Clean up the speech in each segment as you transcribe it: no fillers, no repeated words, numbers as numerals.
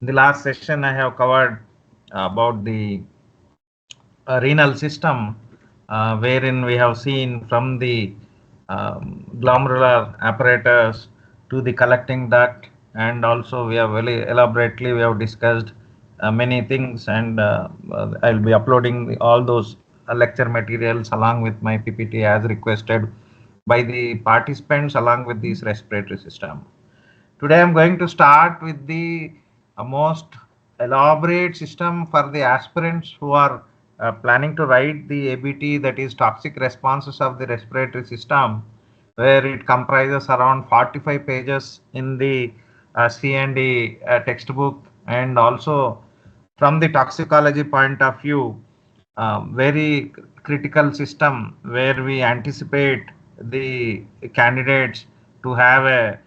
In the last session, I have covered about the renal system, wherein we have seen from the glomerular apparatus to the collecting duct, and also we have very elaborately we have discussed many things, and I'll be uploading all those lecture materials along with my PPT as requested by the participants along with this respiratory system. Today I'm going to start with the most elaborate system for the aspirants who are planning to write the ABT, that is toxic responses of the respiratory system, where it comprises around 45 pages in the C&D textbook, and also from the toxicology point of view, very critical system where we anticipate the candidates to have a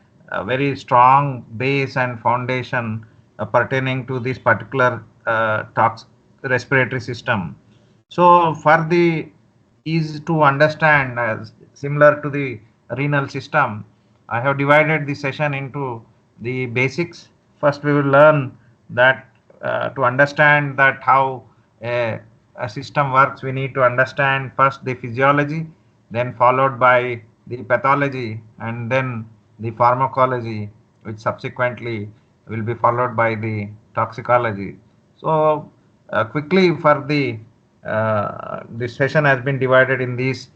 very strong base and foundation pertaining to this particular respiratory system. So for the ease to understand, as similar to the renal system, I have divided the session into the basics. First, we will learn that to understand that how a system works, we need to understand first the physiology, then followed by the pathology, and then the pharmacology, which subsequently will be followed by the toxicology. So, quickly for the this session has been divided in these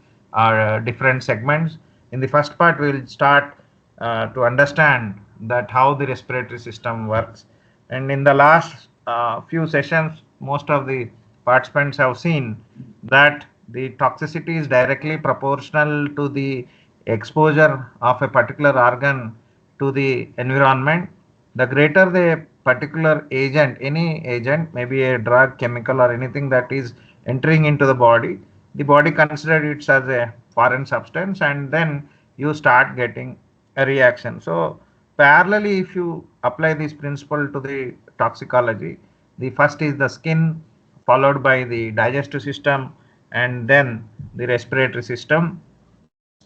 different segments. In the first part, we will start to understand that how the respiratory system works, and in the last few sessions, most of the participants have seen that the toxicity is directly proportional to the exposure of a particular organ to the environment. The greater the particular agent, any agent, maybe a drug, chemical, or anything that is entering into the body considers it as a foreign substance, and then you start getting a reaction. So, parallelly, if you apply this principle to the toxicology, the first is the skin, followed by the digestive system, and then the respiratory system.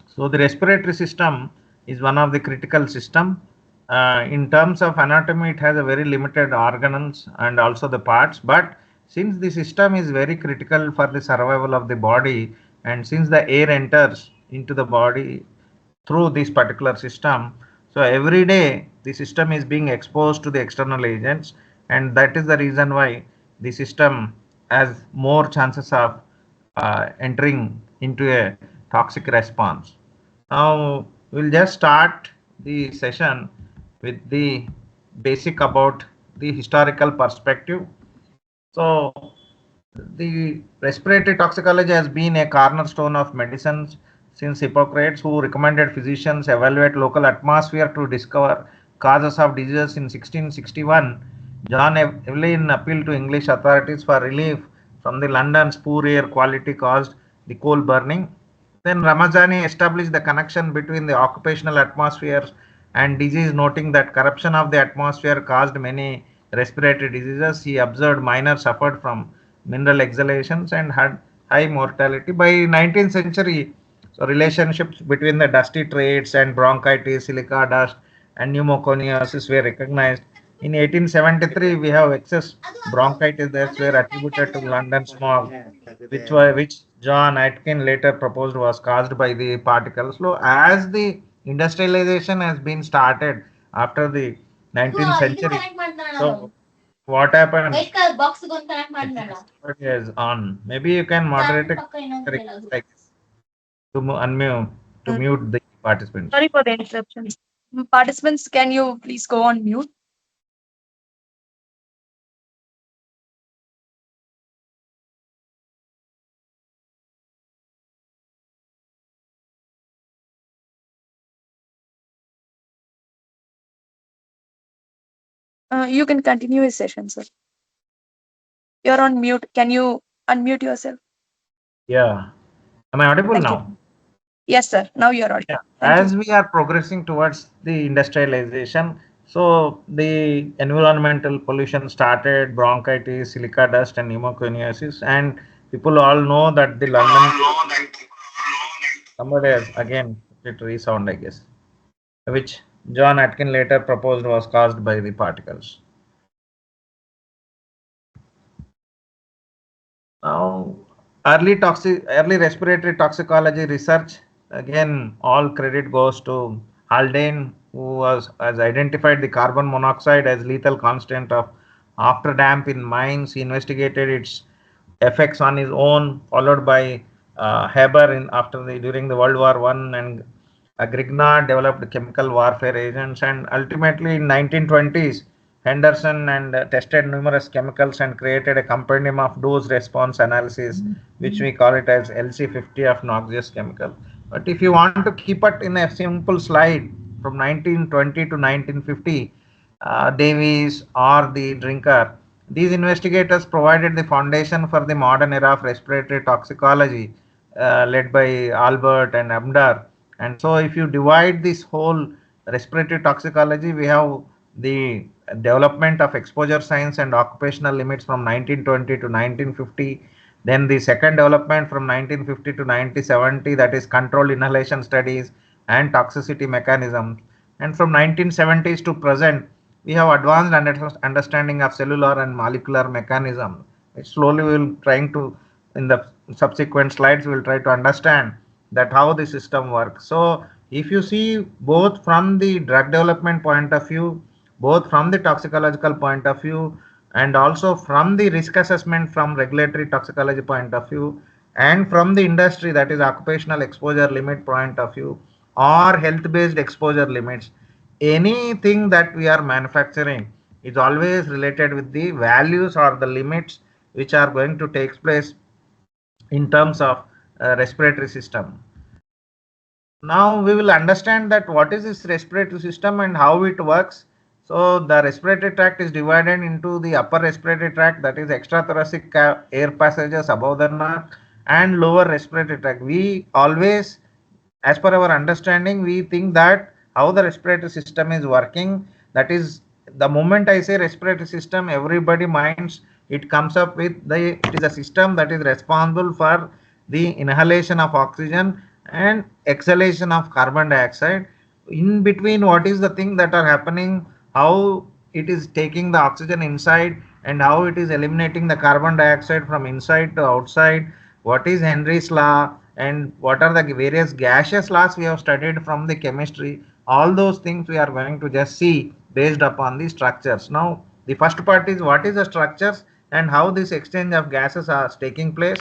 So the respiratory system is one of the critical system. In terms of anatomy, it has a very limited organelles and also the parts. But since the system is very critical for the survival of the body, and since the air enters into the body through this particular system, so every day the system is being exposed to the external agents, and that is the reason why the system has more chances of entering into a toxic response. Now we'll just start the session with the basic about the historical perspective. So the respiratory toxicology has been a cornerstone of medicine since Hippocrates, who recommended physicians evaluate local atmosphere to discover causes of diseases in 1661. John Evelyn appealed to English authorities for relief from the London's poor air quality caused the coal burning. Then Ramazani established the connection between the occupational atmospheres and disease, noting that corruption of the atmosphere caused many respiratory diseases. He observed miners suffered from mineral exhalations and had high mortality. By 19th century, so relationships between the dusty trades and bronchitis, silica dust, and pneumoconiosis were recognized. In 1873, we have excess bronchitis that were attributed to London smog, which John Atkin later proposed was caused by the particles. So, as the industrialization has been started after the 19th century, so what happened? Somebody is on. Maybe you can moderate it like to unmute to Mm, mute the participants. Sorry for the interruptions. Participants, can you please go on mute? You can continue your session, sir. You're on mute. Can you unmute yourself? Yeah. Am I audible Thank you. now? Yes, sir. Now you're audible. Yeah. Thank you. As we are progressing towards the industrialization, so the environmental pollution started, bronchitis, silica dust, and pneumoconiosis, and people all know that the London somebody has again it resound, I guess, which John Atkin later proposed was caused by the particles. Now, early respiratory toxicology research, again, all credit goes to Haldane, who has identified the carbon monoxide as lethal constant of after damp in mines. He investigated its effects on his own, followed by Haber during the World War One, and Grignard developed chemical warfare agents, and ultimately in 1920s, Henderson and tested numerous chemicals and created a compendium of dose response analysis, which we call it as LC50 of noxious chemical. But if you want to keep it in a simple slide from 1920 to 1950, Davies or the drinker, these investigators provided the foundation for the modern era of respiratory toxicology, led by Albert and Abdar. And so, if you divide this whole respiratory toxicology, we have the development of exposure science and occupational limits from 1920 to 1950. Then the second development from 1950 to 1970, that is controlled inhalation studies and toxicity mechanisms. And from 1970s to present, we have advanced understanding of cellular and molecular mechanism. Slowly we will trying to, in the subsequent slides, we will try to understand that how the system works. So if you see both from the drug development point of view, both from the toxicological point of view, and also from the risk assessment from regulatory toxicology point of view, and from the industry, that is occupational exposure limit point of view, or health based exposure limits, anything that we are manufacturing is always related with the values or the limits which are going to take place in terms of respiratory system. Now we will understand that what is this respiratory system and how it works. So the respiratory tract is divided into the upper respiratory tract, that is extrathoracic air passages above the neck, and lower respiratory tract. We always, as per our understanding, we think that how the respiratory system is working, that is, the moment I say respiratory system, everybody minds it comes up with the, it is a system that is responsible for the inhalation of oxygen and exhalation of carbon dioxide. In between, what is the thing that are happening, how it is taking the oxygen inside and how it is eliminating the carbon dioxide from inside to outside, what is Henry's law, and what are the various gaseous laws we have studied from the chemistry. All those things we are going to just see based upon the structures. Now the first part is what is the structures and how this exchange of gases are taking place,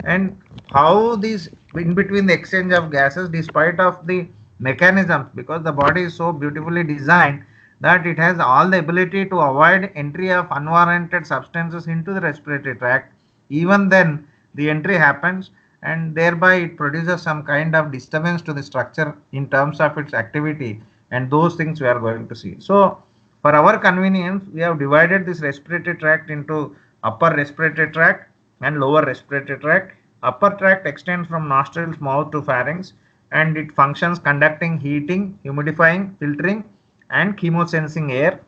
and how this in between the exchange of gases, despite of the mechanisms, because the body is so beautifully designed that it has all the ability to avoid entry of unwarranted substances into the respiratory tract. Even then the entry happens, and thereby it produces some kind of disturbance to the structure in terms of its activity, and those things we are going to see. So for our convenience, we have divided this respiratory tract into upper respiratory tract and lower respiratory tract. Upper tract extends from nostrils, mouth to pharynx, and it functions conducting heating, humidifying, filtering, and chemosensing air.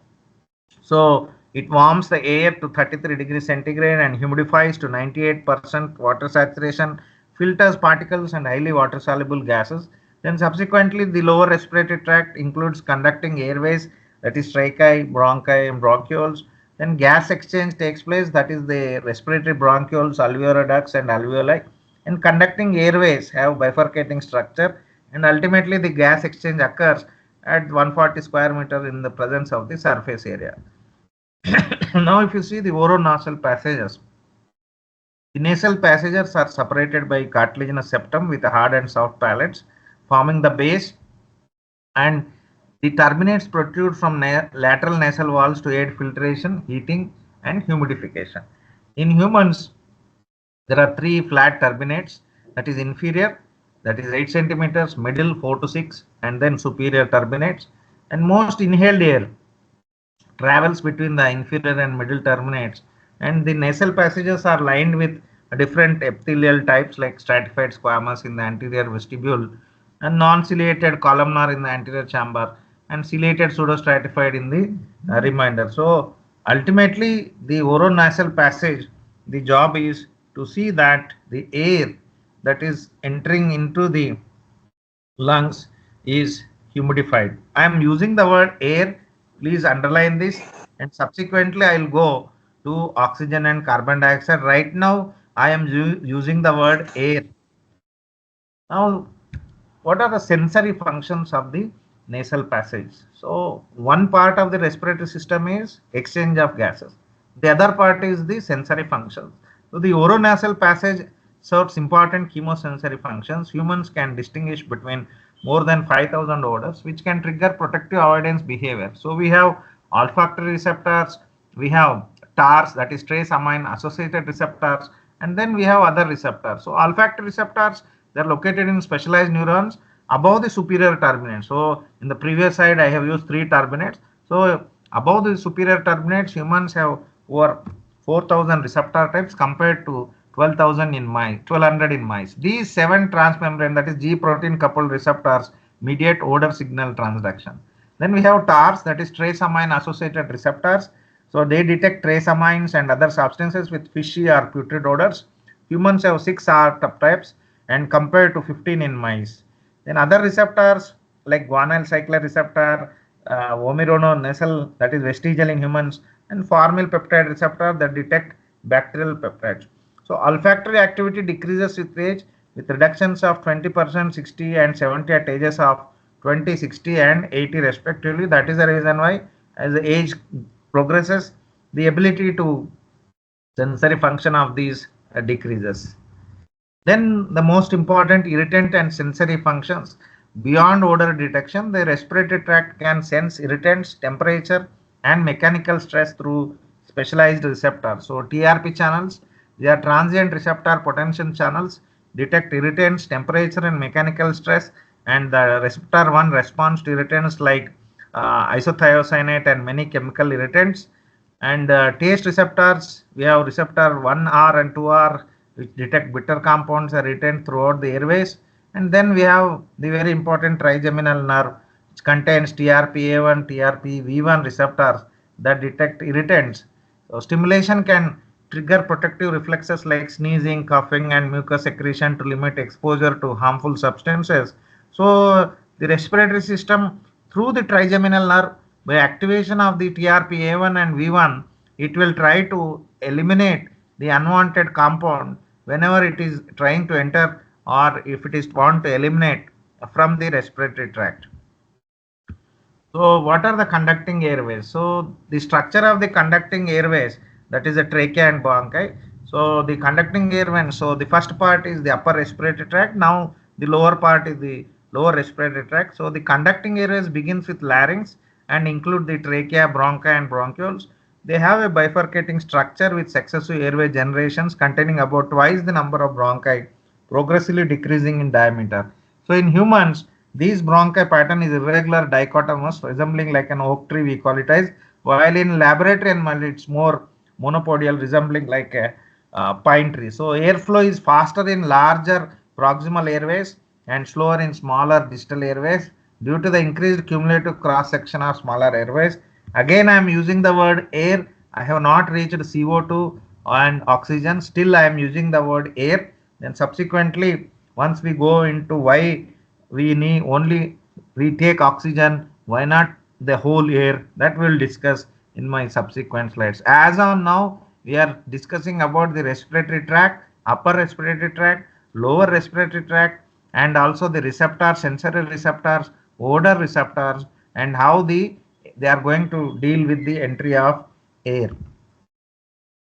So it warms the air to 33 degrees centigrade and humidifies to 98% water saturation, filters particles and highly water soluble gases. Then subsequently the lower respiratory tract includes conducting airways, that is tracheae, bronchi and bronchioles. Then gas exchange takes place, that is the respiratory bronchioles, alveolar ducts and alveoli. And conducting airways have bifurcating structure, and ultimately the gas exchange occurs at 140 square meter in the presence of the surface area. Now if you see the oronasal passages, the nasal passages are separated by cartilaginous septum with hard and soft palates forming the base, and the terminates protrude from lateral nasal walls to aid filtration, heating and humidification. In humans, there are three flat turbinates, that is inferior, that is 8 centimeters, middle 4 to 6, and then superior turbinates. And most inhaled air travels between the inferior and middle terminates, and the nasal passages are lined with different epithelial types like stratified squamous in the anterior vestibule, and non-ciliated columnar in the anterior chamber, and ciliated pseudostratified in the remainder. So ultimately the oronasal passage, the job is to see that the air that is entering into the lungs is humidified. I am using the word air, please underline this, and subsequently I will go to oxygen and carbon dioxide. Right now I am using the word air. Now, what are the sensory functions of the nasal passage? So, one part of the respiratory system is exchange of gases. The other part is the sensory functions. So, the oronasal passage serves important chemosensory functions. Humans can distinguish between more than 5,000 odors, which can trigger protective avoidance behavior. So, we have olfactory receptors, we have TARs, that is trace amine associated receptors, and then we have other receptors. So, olfactory receptors, they are located in specialized neurons above the superior turbinates. So in the previous slide, I have used 3 turbinates. So above the superior turbinates, humans have over 4,000 receptor types compared to 12,000 in mice, 1,200 in mice. These 7 transmembrane, that is G protein coupled receptors, mediate odor signal transduction. Then we have TARs, that is trace amine associated receptors. So they detect trace amines and other substances with fishy or putrid odors. Humans have 6 R types and compared to 15 in mice. Then other receptors like guanyl cycler receptor, vomeronasal, that is vestigial in humans, and formyl peptide receptor that detect bacterial peptides. So olfactory activity decreases with age with reductions of 20%, 60 and 70 at ages of 20, 60 and 80 respectively. That is the reason why as the age progresses, the ability to sensory function of these decreases. Then the most important irritant and sensory functions. Beyond odor detection, the respiratory tract can sense irritants, temperature, and mechanical stress through specialized receptors. So TRP channels, they are transient receptor potential channels, detect irritants, temperature, and mechanical stress. And the receptor 1 responds to irritants like isothiocyanate and many chemical irritants. And taste receptors, we have receptor 1R and 2R which detect bitter compounds are retained throughout the airways. And then we have the very important trigeminal nerve, which contains TRPA1, TRPV1 receptors that detect irritants. So stimulation can trigger protective reflexes like sneezing, coughing, and mucus secretion to limit exposure to harmful substances. So the respiratory system through the trigeminal nerve by activation of the TRPA1 and V1, it will try to eliminate the unwanted compound whenever it is trying to enter or if it is want to eliminate from the respiratory tract. So what are the conducting airways? So the structure of the conducting airways, that is the trachea and bronchi. So the conducting airways, so the first part is the upper respiratory tract. Now the lower part is the lower respiratory tract. So the conducting airways begins with larynx and include the trachea, bronchi and bronchioles. They have a bifurcating structure with successive airway generations containing about twice the number of bronchi, progressively decreasing in diameter. So in humans, these bronchi pattern is irregular dichotomous, resembling like an oak tree, we call it as, while in laboratory animal it's more monopodial, resembling like a pine tree. So airflow is faster in larger proximal airways and slower in smaller distal airways due to the increased cumulative cross section of smaller airways. Again, I am using the word air. I have not reached CO2 and oxygen. Still, I am using the word air. Then subsequently, once we go into why we need only we take oxygen, why not the whole air, that we'll discuss in my subsequent slides. As on now, we are discussing about the respiratory tract, upper respiratory tract, lower respiratory tract, and also the receptors, sensory receptors, odor receptors, and how they are going to deal with the entry of air.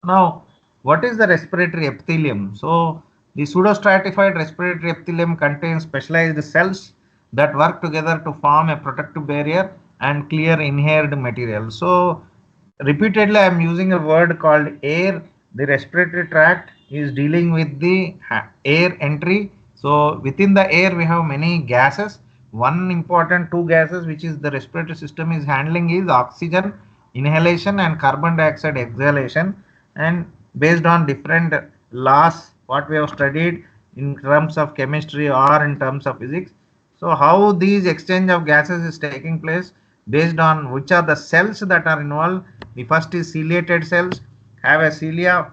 Now, what is the respiratory epithelium? So, the pseudostratified respiratory epithelium contains specialized cells that work together to form a protective barrier and clear inhaled material. So, repeatedly, I am using a word called air. The respiratory tract is dealing with the air entry. So, within the air, we have many gases. One important 2 gases which is the respiratory system is handling is oxygen inhalation and carbon dioxide exhalation, and based on different laws what we have studied in terms of chemistry or in terms of physics. So how these exchange of gases is taking place based on which are the cells that are involved. The first is ciliated cells, have a cilia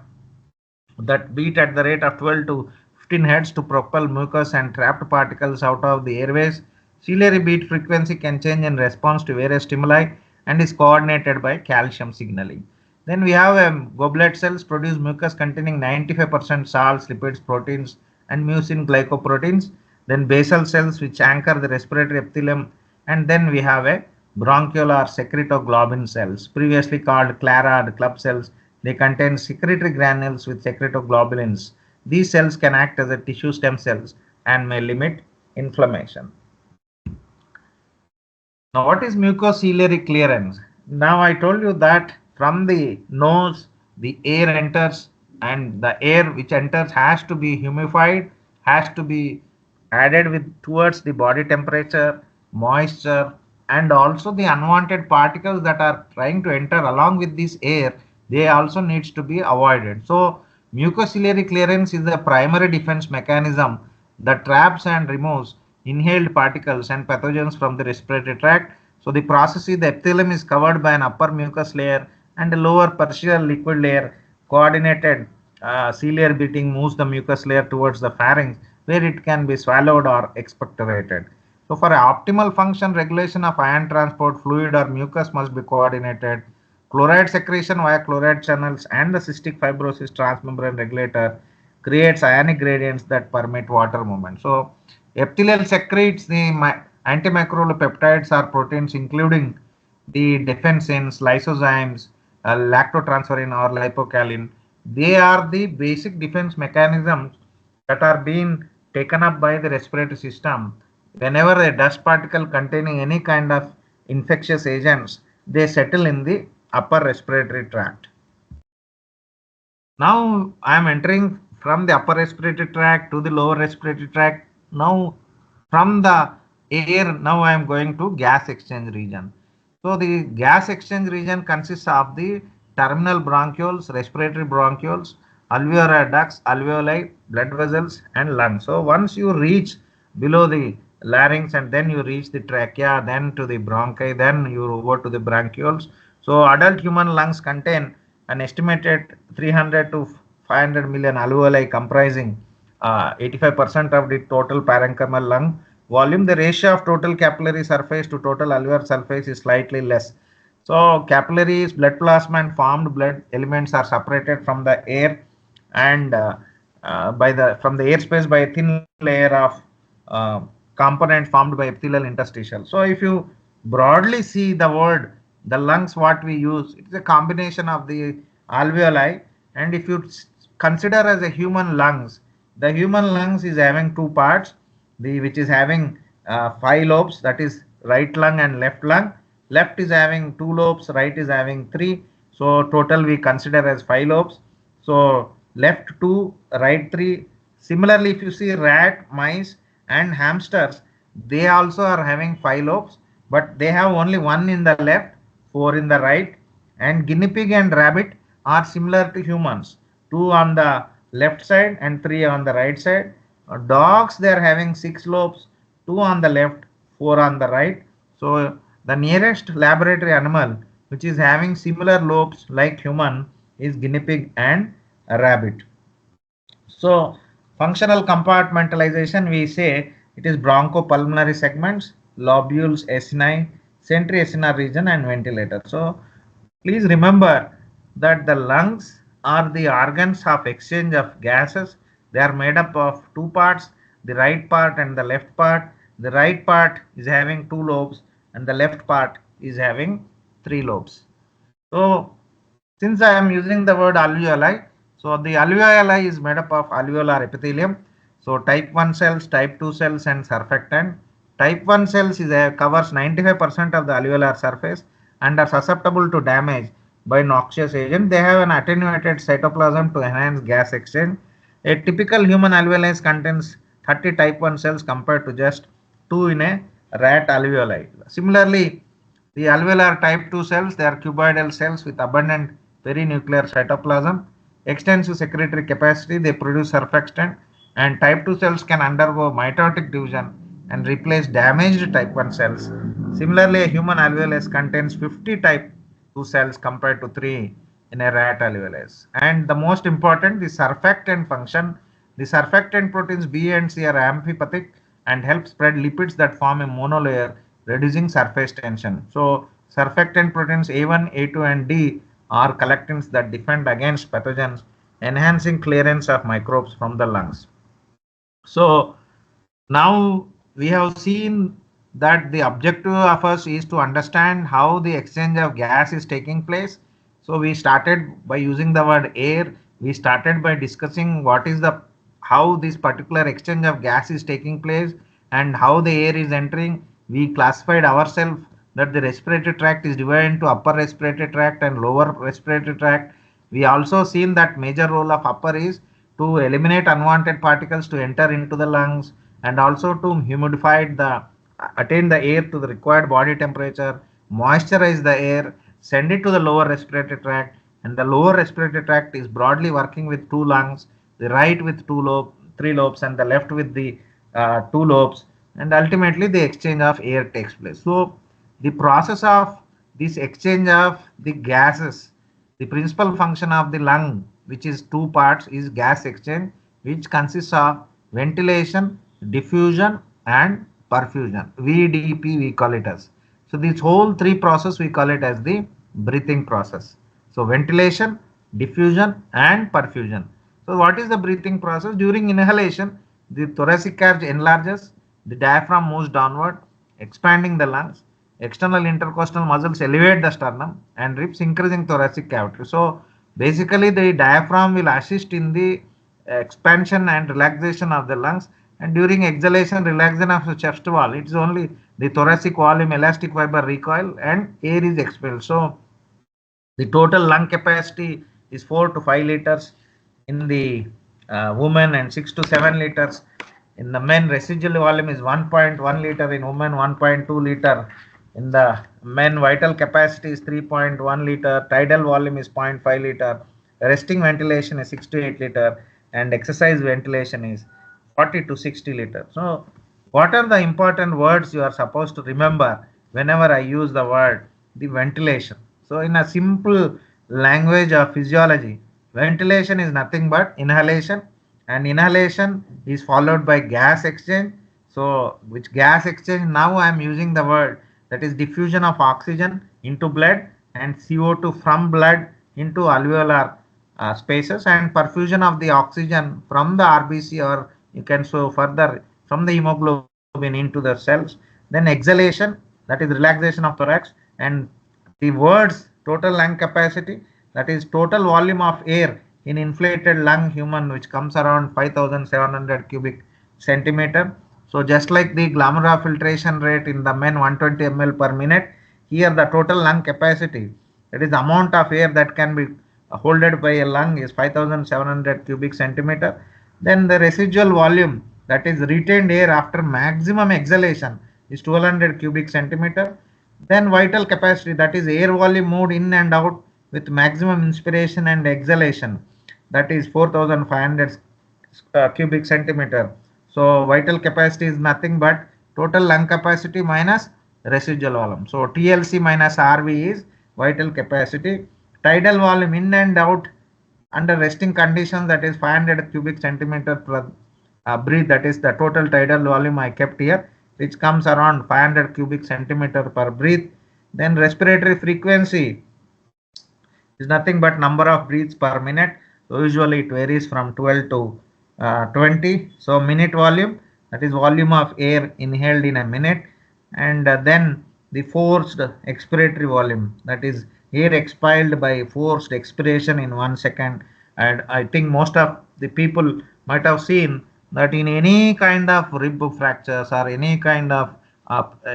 that beat at the rate of 12 to 15 hertz to propel mucus and trapped particles out of the airways. Ciliary beat frequency can change in response to various stimuli and is coordinated by calcium signaling. Then we have goblet cells produce mucus containing 95% salts, lipids, proteins, and mucin glycoproteins. Then basal cells which anchor the respiratory epithelium, and then we have a bronchial or secretoglobin cells, previously called Clarard club cells. They contain secretory granules with secretoglobulins. These cells can act as a tissue stem cells and may limit inflammation. Now, what is mucociliary clearance? Now, I told you that from the nose, the air enters, and the air which enters has to be humidified, has to be added with towards the body temperature, moisture, and also the unwanted particles that are trying to enter along with this air. They also needs to be avoided. So, mucociliary clearance is the primary defense mechanism that traps and removes inhaled particles and pathogens from the respiratory tract. So the process is the epithelium is covered by an upper mucus layer and a lower partial liquid layer. Coordinated ciliary beating moves the mucus layer towards the pharynx where it can be swallowed or expectorated. So for optimal function, regulation of ion transport, fluid or mucus must be coordinated. Chloride secretion via chloride channels and the cystic fibrosis transmembrane regulator creates ionic gradients that permit water movement. So epithelial secretes the antimicrobial peptides or proteins including the defensins, lysozymes, lactotransferrin or lipocalin. They are the basic defense mechanisms that are being taken up by the respiratory system. Whenever a dust particle containing any kind of infectious agents, they settle in the upper respiratory tract. Now I am entering from the upper respiratory tract to the lower respiratory tract. Now from the air, now I am going to gas exchange region. So the gas exchange region consists of the terminal bronchioles, respiratory bronchioles, alveolar ducts, alveoli, blood vessels, and lungs. So once you reach below the larynx and then you reach the trachea, then to the bronchi, then you over to the bronchioles. So adult human lungs contain an estimated 300 to 500 million alveoli comprising 85% of the total parenchymal lung volume. The ratio of total capillary surface to total alveolar surface is slightly less. So capillaries, blood plasma and formed blood elements are separated from the air and by the from the airspace by a thin layer of uh, component formed by epithelial interstitial. So if you broadly see the word, the lungs what we use, it's a combination of the alveoli, and if you consider as a human lungs, the human lungs is having two parts, the which is having five lobes, that is right lung and left lung. Left is having two lobes, right is having three, so total we consider as five lobes. So left two, right three. Similarly, if you see rat, mice and hamsters, they also are having five lobes, but they have only one in the left, four in the right. And guinea pig and rabbit are similar to humans, two on the left side and three on the right side. Dogs, they are having six lobes, two on the left, four on the right. So the nearest laboratory animal which is having similar lobes like human is guinea pig and a rabbit. So functional compartmentalization, we say it is bronchopulmonary segments, lobules acini, centri acinar region and ventilator. So please remember that the lungs are the organs of exchange of gases. They are made up of two parts, the right part and the left part. The right part is having two lobes and the left part is having three lobes. So since I am using the word alveoli, so the alveoli is made up of alveolar epithelium. So type 1 cells, type 2 cells and surfactant. Type 1 cells is covers 95% of the alveolar surface and are susceptible to damage by noxious agent. They have an attenuated cytoplasm to enhance gas exchange. A typical human alveoli contains 30 type 1 cells compared to just 2 in a rat alveoli. Similarly, the alveolar type 2 cells, they are cuboidal cells with abundant perinuclear cytoplasm, extensive secretory capacity, they produce surfactant, and type 2 cells can undergo mitotic division and replace damaged type 1 cells. Similarly, a human alveolus contains 50 type 2 cells compared to 3 in a rat alveolus. And the most important, the surfactant function. The surfactant proteins B and C are amphipathic and help spread lipids that form a monolayer, reducing surface tension. So surfactant proteins A1, A2 and D or collectins that defend against pathogens, enhancing clearance of microbes from the lungs. So now we have seen that the objective of us is to understand how the exchange of gas is taking place. So we started by using the word air. We started by discussing what is the how this particular exchange of gas is taking place and how the air is entering. We classified ourselves that the respiratory tract is divided into upper respiratory tract and lower respiratory tract. We also seen that major role of upper is to eliminate unwanted particles to enter into the lungs and also to humidify the attain the air to the required body temperature, moisturize the air, send it to the lower respiratory tract, and the lower respiratory tract is broadly working with two lungs, the right with three lobes, and the left with the two lobes, and ultimately the exchange of air takes place. So the process of this exchange of the gases, the principal function of the lung, which is two parts, is gas exchange, which consists of ventilation, diffusion, and perfusion. VDP we call it as. So this whole three process we call it as the breathing process. So ventilation, diffusion, and perfusion. So what is the breathing process? During inhalation, the thoracic cavity enlarges, the diaphragm moves downward, expanding the lungs. External intercostal muscles elevate the sternum and ribs, increasing thoracic cavity. So basically the diaphragm will assist in the expansion and relaxation of the lungs, and during exhalation relaxation of the chest wall, it is only the thoracic volume elastic fiber recoil and air is expelled. So the total lung capacity is 4 to 5 liters in the women and 6 to 7 liters in the men. Residual volume is 1.1 liter in women, 1.2 liter in the men. Vital capacity is 3.1 liter. Tidal volume is 0.5 liter. Resting ventilation is 6 to 8 liter, and exercise ventilation is 40 to 60 liter. So what are the important words you are supposed to remember whenever I use the word the ventilation? So in a simple language of physiology, ventilation is nothing but inhalation, and inhalation is followed by gas exchange. So which gas exchange? Now I am using the word that is diffusion of oxygen into blood and CO2 from blood into alveolar spaces, and perfusion of the oxygen from the RBC, or you can show further from the hemoglobin into the cells. Then exhalation, that is relaxation of thorax, and the words total lung capacity, that is total volume of air in inflated lung human, which comes around 5700 cubic centimeter. So just like the glomerular filtration rate in the men 120 ml per minute, here the total lung capacity, that is the amount of air that can be holded by a lung, is 5700 cubic centimeter. Then the residual volume, that is retained air after maximum exhalation, is 1200 cubic centimeter. Then vital capacity, that is air volume moved in and out with maximum inspiration and exhalation, that is 4500 cubic centimeter. So vital capacity is nothing but total lung capacity minus residual volume. So TLC minus RV is vital capacity. Tidal volume in and out under resting conditions, that is 500 cubic centimeter per breath, that is the total tidal volume I kept here, which comes around 500 cubic centimeter per breath. Then respiratory frequency is nothing but number of breaths per minute. So usually it varies from 12 to 20. So minute volume, that is volume of air inhaled in a minute. And then the forced expiratory volume, that is air expelled by forced expiration in 1 second. And I think most of the people might have seen that in any kind of rib fractures or any kind of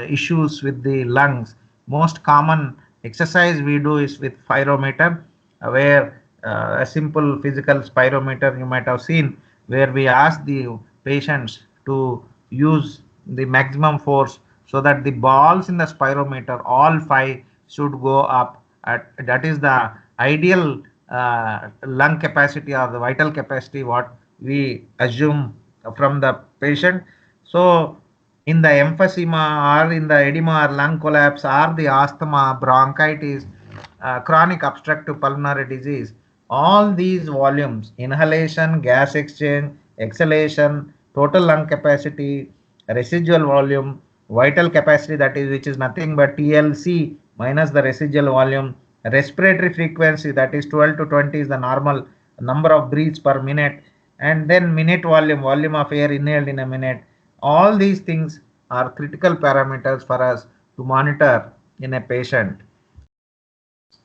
issues with the lungs, most common exercise we do is with spirometer, where a simple physical spirometer you might have seen, where we ask the patients to use the maximum force so that the balls in the spirometer, all five, should go up. That is the ideal lung capacity or the vital capacity what we assume from the patient. So in the emphysema or in the edema or lung collapse or the asthma, bronchitis, chronic obstructive pulmonary disease, all these volumes, inhalation, gas exchange, exhalation, total lung capacity, residual volume, vital capacity, that is which is nothing but TLC minus the residual volume, respiratory frequency, that is 12 to 20 is the normal number of breaths per minute, and then minute volume of air inhaled in a minute. All these things are critical parameters for us to monitor in a patient.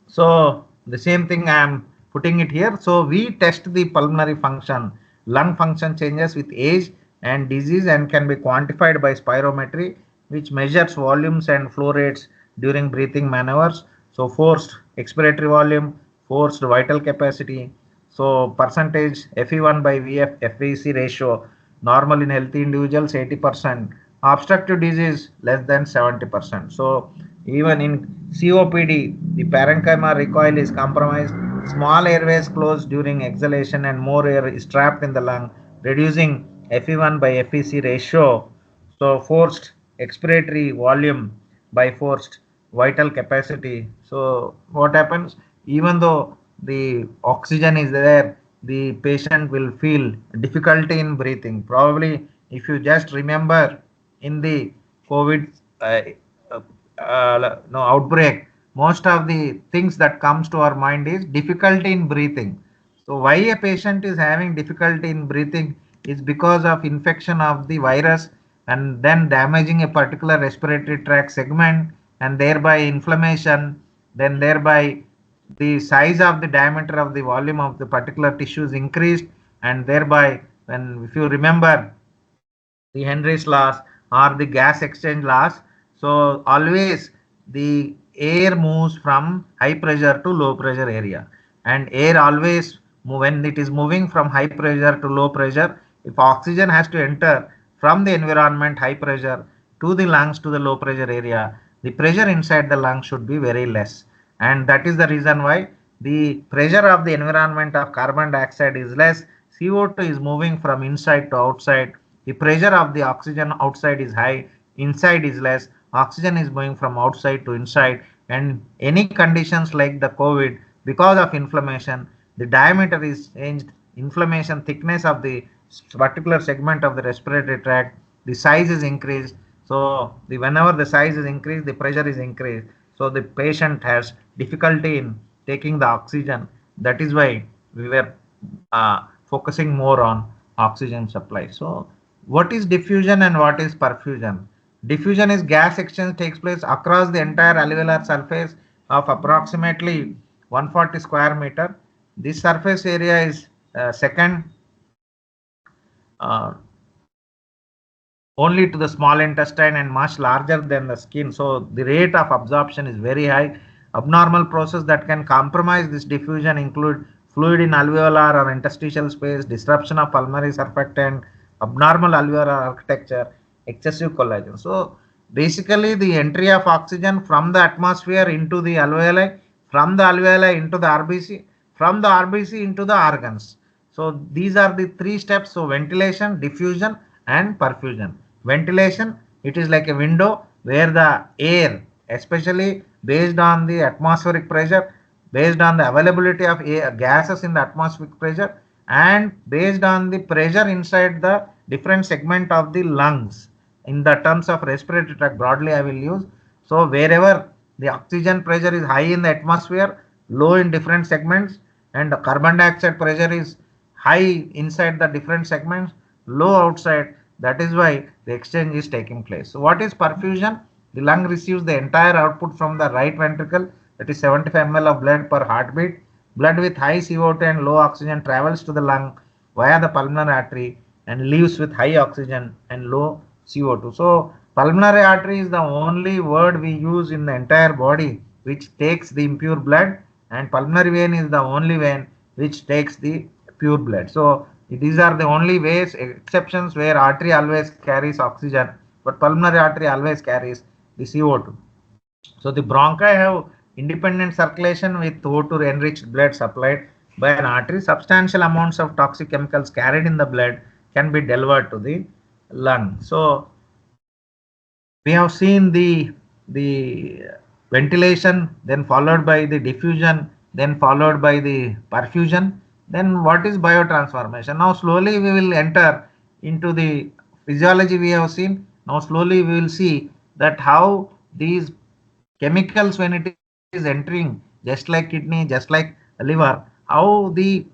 So the same thing I am putting it here. So we test the pulmonary function. Lung function changes with age and disease and can be quantified by spirometry, which measures volumes and flow rates during breathing maneuvers. So forced expiratory volume, forced vital capacity. So percentage FE1 by VF FVC ratio, normal in healthy individuals 80%, obstructive disease less than 70%. So even in COPD, the parenchyma recoil is compromised, small airways close during exhalation, and more air is trapped in the lung, reducing FE1 by FEC ratio. So forced expiratory volume by forced vital capacity. So what happens? Even though the oxygen is there, the patient will feel difficulty in breathing. Probably, if you just remember in the COVID no outbreak, most of the things that comes to our mind is difficulty in breathing. So why a patient is having difficulty in breathing is because of infection of the virus and then damaging a particular respiratory tract segment, and thereby inflammation, then thereby the size of the diameter of the volume of the particular tissue is increased, and thereby, when if you remember the Henry's laws or the gas exchange laws. So always the air moves from high pressure to low pressure area, and air always when it is moving from high pressure to low pressure, if oxygen has to enter from the environment high pressure to the lungs to the low pressure area, the pressure inside the lung should be very less, and that is the reason why the pressure of the environment of carbon dioxide is less. CO2 is moving from inside to outside, the pressure of the oxygen outside is high, inside is less. Oxygen is going from outside to inside, and any conditions like the COVID, because of inflammation, the diameter is changed, inflammation, thickness of the particular segment of the respiratory tract, the size is increased. So the whenever the size is increased, the pressure is increased. So the patient has difficulty in taking the oxygen. That is why we were focusing more on oxygen supply. So what is diffusion and what is perfusion? Diffusion is gas exchange takes place across the entire alveolar surface of approximately 140 square meter. This surface area is second uh, only to the small intestine and much larger than the skin. So the rate of absorption is very high. Abnormal process that can compromise this diffusion include fluid in alveolar or interstitial space, disruption of pulmonary surfactant, abnormal alveolar architecture, excessive collagen. So basically the entry of oxygen from the atmosphere into the alveoli, from the alveoli into the RBC, from the RBC into the organs. So these are the three steps. So ventilation, diffusion, and perfusion. Ventilation, it is like a window where the air, especially based on the atmospheric pressure, based on the availability of air, gases in the atmospheric pressure, and based on the pressure inside the different segment of the lungs. In the terms of respiratory tract, broadly I will use. So wherever the oxygen pressure is high in the atmosphere, low in different segments, and the carbon dioxide pressure is high inside the different segments, low outside. That is why the exchange is taking place. So what is perfusion? The lung receives the entire output from the right ventricle, that is 75 ml of blood per heartbeat. Blood with high CO2 and low oxygen travels to the lung via the pulmonary artery and leaves with high oxygen and low CO2. So pulmonary artery is the only word we use in the entire body which takes the impure blood, and pulmonary vein is the only vein which takes the pure blood. So these are the only ways, exceptions where artery always carries oxygen, but pulmonary artery always carries the CO2. So the bronchi have independent circulation with O2 enriched blood supplied by an artery. Substantial amounts of toxic chemicals carried in the blood can be delivered to the lung. So we have seen the ventilation, then followed by the diffusion, then followed by the perfusion. Then what is biotransformation? Now slowly we will enter into the physiology we have seen. Now slowly we will see that how these chemicals, when it is entering just like kidney, just like liver, how the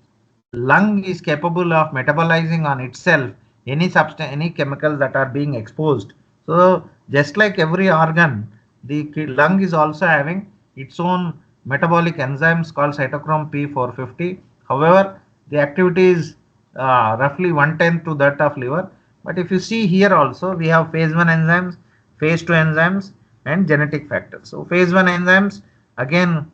lung is capable of metabolizing on itself any substance, any chemicals that are being exposed. So just like every organ, the lung is also having its own metabolic enzymes called cytochrome P450. However, the activity is roughly 1/10 to that of liver. But if you see here also, we have phase 1 enzymes, phase 2 enzymes, and genetic factors. So phase 1 enzymes, again,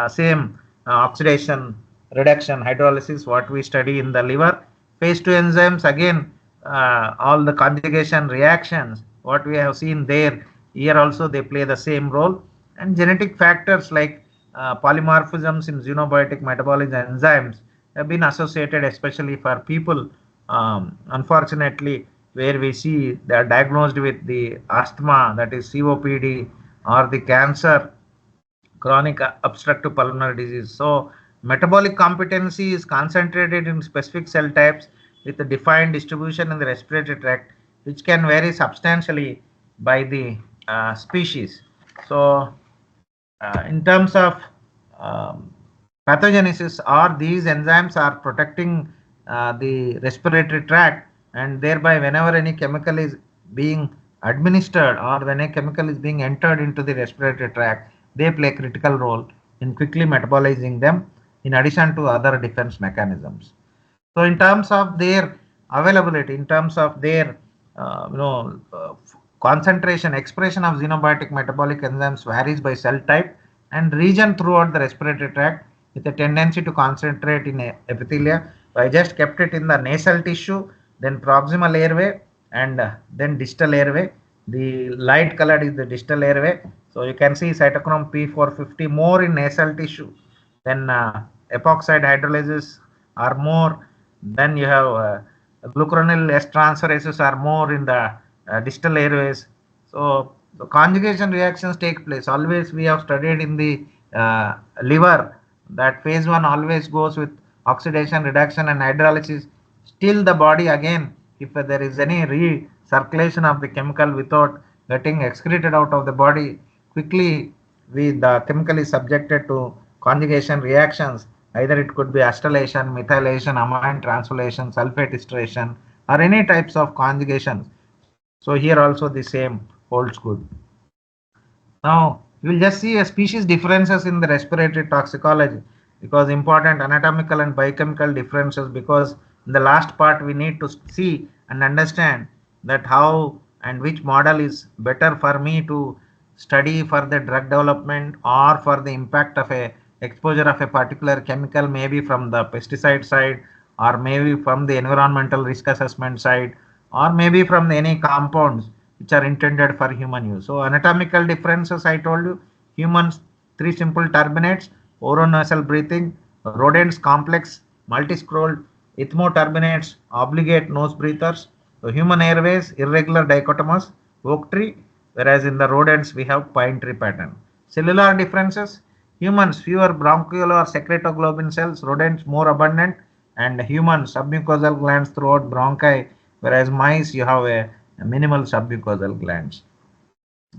same oxidation, reduction, hydrolysis, what we study in the liver. Phase 2 enzymes, again, all the conjugation reactions, what we have seen there, here also they play the same role. And genetic factors like polymorphisms in xenobiotic metabolic enzymes have been associated, especially for people, unfortunately, where we see they are diagnosed with the asthma, that is COPD, or the cancer, chronic obstructive pulmonary disease. So metabolic competency is concentrated in specific cell types with a defined distribution in the respiratory tract, which can vary substantially by the species. So in terms of um, pathogenesis, or these enzymes are protecting the respiratory tract, and thereby whenever any chemical is being administered or when a chemical is being entered into the respiratory tract, they play a critical role in quickly metabolizing them in addition to other defense mechanisms. So in terms of their availability, in terms of their concentration, expression of xenobiotic metabolic enzymes varies by cell type and region throughout the respiratory tract, with a tendency to concentrate in epithelia. So I just kept it in the nasal tissue, then proximal airway, and then distal airway. The light colored is the distal airway. So you can see cytochrome P450 more in nasal tissue. Then epoxide hydrolysis are more. Then you have glucuronil S transferases are more in the distal airways. So the conjugation reactions take place. Always we have studied in the liver that phase 1 always goes with oxidation, reduction, and hydrolysis. Still the body again, if there is any recirculation of the chemical without getting excreted out of the body, quickly the chemical is subjected to conjugation reactions. Either it could be acetylation, methylation, amine transformation, sulfate esteration, or any types of conjugations. So here also the same holds good. Now you will just see a species differences in the respiratory toxicology, because important anatomical and biochemical differences, because in the last part we need to see and understand that how and which model is better for me to study for the drug development or for the impact of a exposure of a particular chemical, maybe from the pesticide side, or maybe from the environmental risk assessment side, or maybe from any compounds which are intended for human use. So anatomical differences, I told you, humans three simple turbinates, oronasal breathing, rodents complex multiscrolled, ethmoturbinates, obligate nose breathers. So human airways irregular dichotomous, oak tree, whereas in the rodents we have pine tree pattern. Cellular differences, humans fewer bronchial or secretoglobin cells, rodents more abundant, and humans submucosal glands throughout bronchi, whereas mice you have a minimal submucosal glands.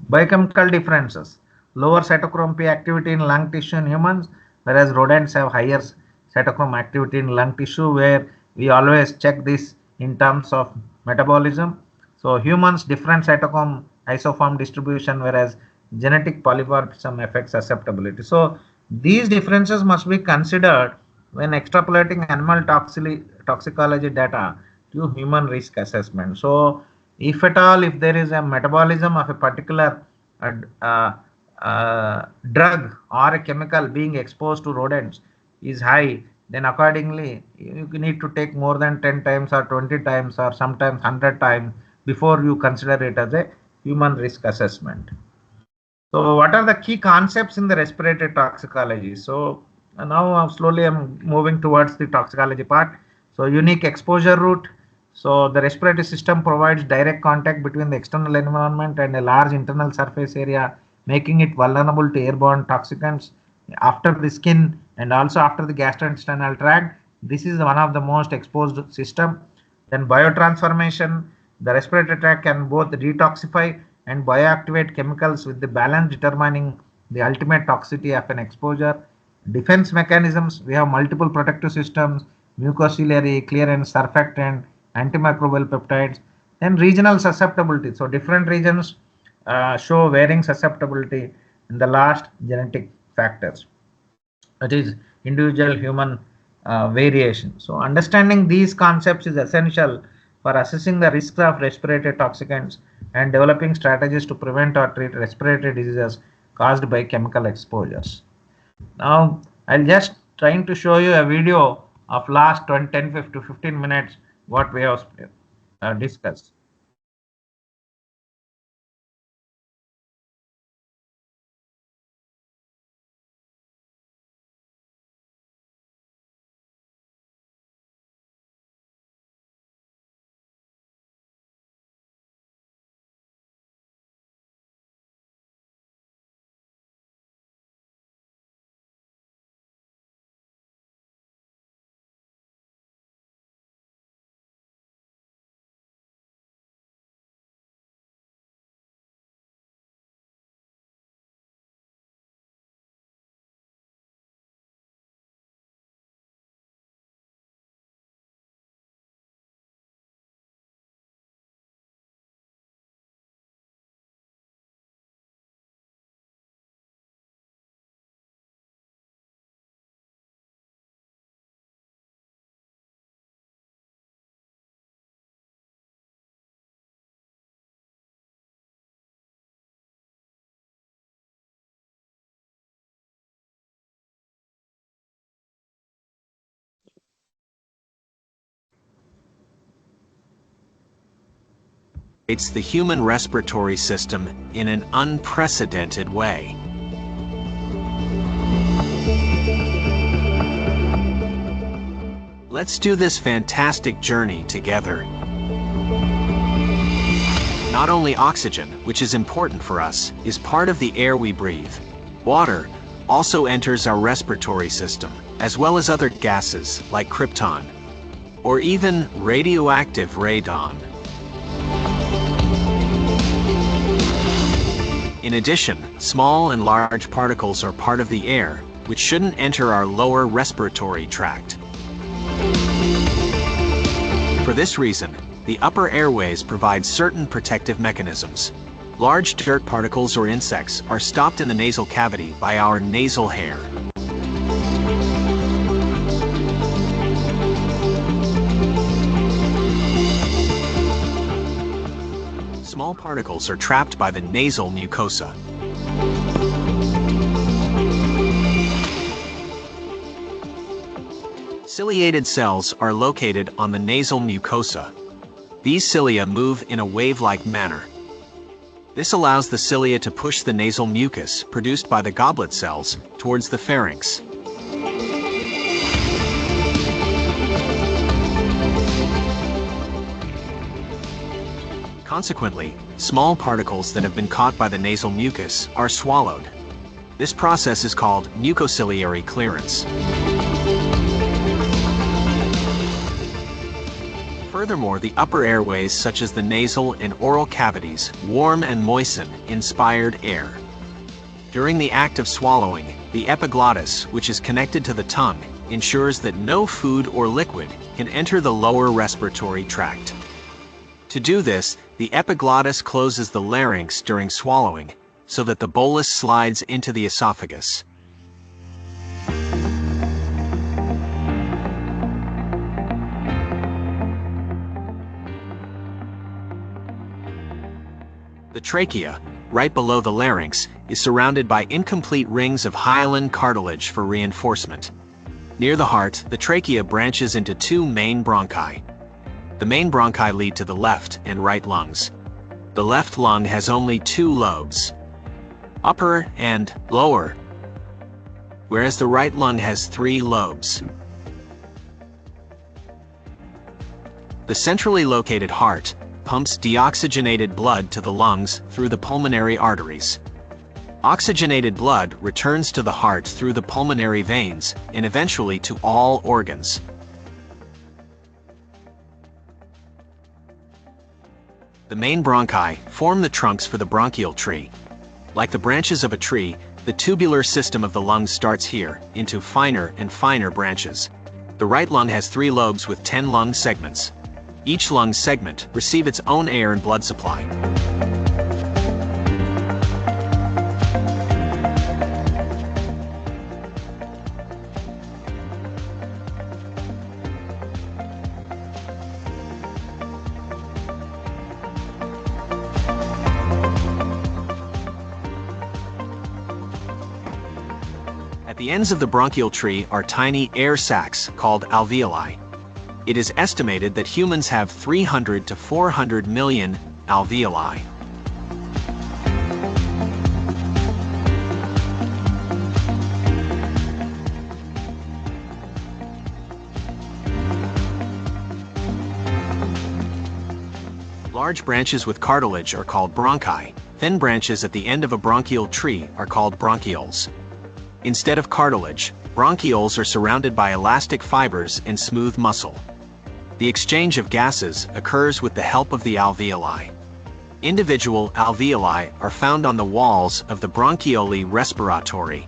Biochemical differences, lower cytochrome P activity in lung tissue in humans, whereas rodents have higher cytochrome activity in lung tissue, where we always check this in terms of metabolism. So humans different cytochrome isoform distribution, whereas genetic polymorphism affects susceptibility. So these differences must be considered when extrapolating animal toxicology data to human risk assessment. So if at all, if there is a metabolism of a particular uh, uh, drug or a chemical being exposed to rodents is high, then accordingly you need to take more than 10 times or 20 times or sometimes 100 times before you consider it as a human risk assessment. So what are the key concepts in the respiratory toxicology? So now slowly I'm moving towards the toxicology part. So unique exposure route. So the respiratory system provides direct contact between the external environment and a large internal surface area, making it vulnerable to airborne toxicants after the skin and also after the gastrointestinal tract. This is one of the most exposed system. Then biotransformation. The respiratory tract can both detoxify and bioactivate chemicals, with the balance determining the ultimate toxicity of an exposure. Defense mechanisms, we have multiple protective systems, mucociliary, clearance, surfactant, antimicrobial peptides. Then regional susceptibility. So different regions show varying susceptibility in the last genetic factors. That is individual human variation. So understanding these concepts is essential for assessing the risks of respiratory toxicants and developing strategies to prevent or treat respiratory diseases caused by chemical exposures. Now, I'll just trying to show you a video of last 20, 10 to 15 minutes what we have discussed. It's the human respiratory system in an unprecedented way. Let's do this fantastic journey together. Not only oxygen, which is important for us, is part of the air we breathe. Water also enters our respiratory system, as well as other gases like krypton, or even radioactive radon. In addition, small and large particles are part of the air, which shouldn't enter our lower respiratory tract. For this reason, the upper airways provide certain protective mechanisms. Large dirt particles or insects are stopped in the nasal cavity by our nasal hair. Small particles are trapped by the nasal mucosa. Ciliated cells are located on the nasal mucosa. These cilia move in a wave-like manner. This allows the cilia to push the nasal mucus produced by the goblet cells towards the pharynx. Consequently, small particles that have been caught by the nasal mucus are swallowed. This process is called mucociliary clearance. Furthermore, the upper airways, such as the nasal and oral cavities, warm and moisten inspired air. During the act of swallowing, the epiglottis, which is connected to the tongue, ensures that no food or liquid can enter the lower respiratory tract. To do this, the epiglottis closes the larynx during swallowing, so that the bolus slides into the esophagus. The trachea, right below the larynx, is surrounded by incomplete rings of hyaline cartilage for reinforcement. Near the heart, the trachea branches into two main bronchi. The main bronchi lead to the left and right lungs. The left lung has only two lobes, upper and lower, whereas the right lung has three lobes. The centrally located heart pumps deoxygenated blood to the lungs through the pulmonary arteries. Oxygenated blood returns to the heart through the pulmonary veins and eventually to all organs. The main bronchi form the trunks for the bronchial tree. Like the branches of a tree, The tubular system of the lungs starts here, into finer and finer branches. The right lung has 3 lobes with 10 lung segments. Each lung segment receives its own air and blood supply. At the ends of the bronchial tree are tiny air sacs called alveoli. It is estimated that humans have 300 to 400 million alveoli. Large branches with cartilage are called bronchi. Thin branches at the end of a bronchial tree are called bronchioles. Instead of cartilage, bronchioles are surrounded by elastic fibers and smooth muscle. The exchange of gases occurs with the help of the alveoli. Individual alveoli are found on the walls of the bronchioli respiratory.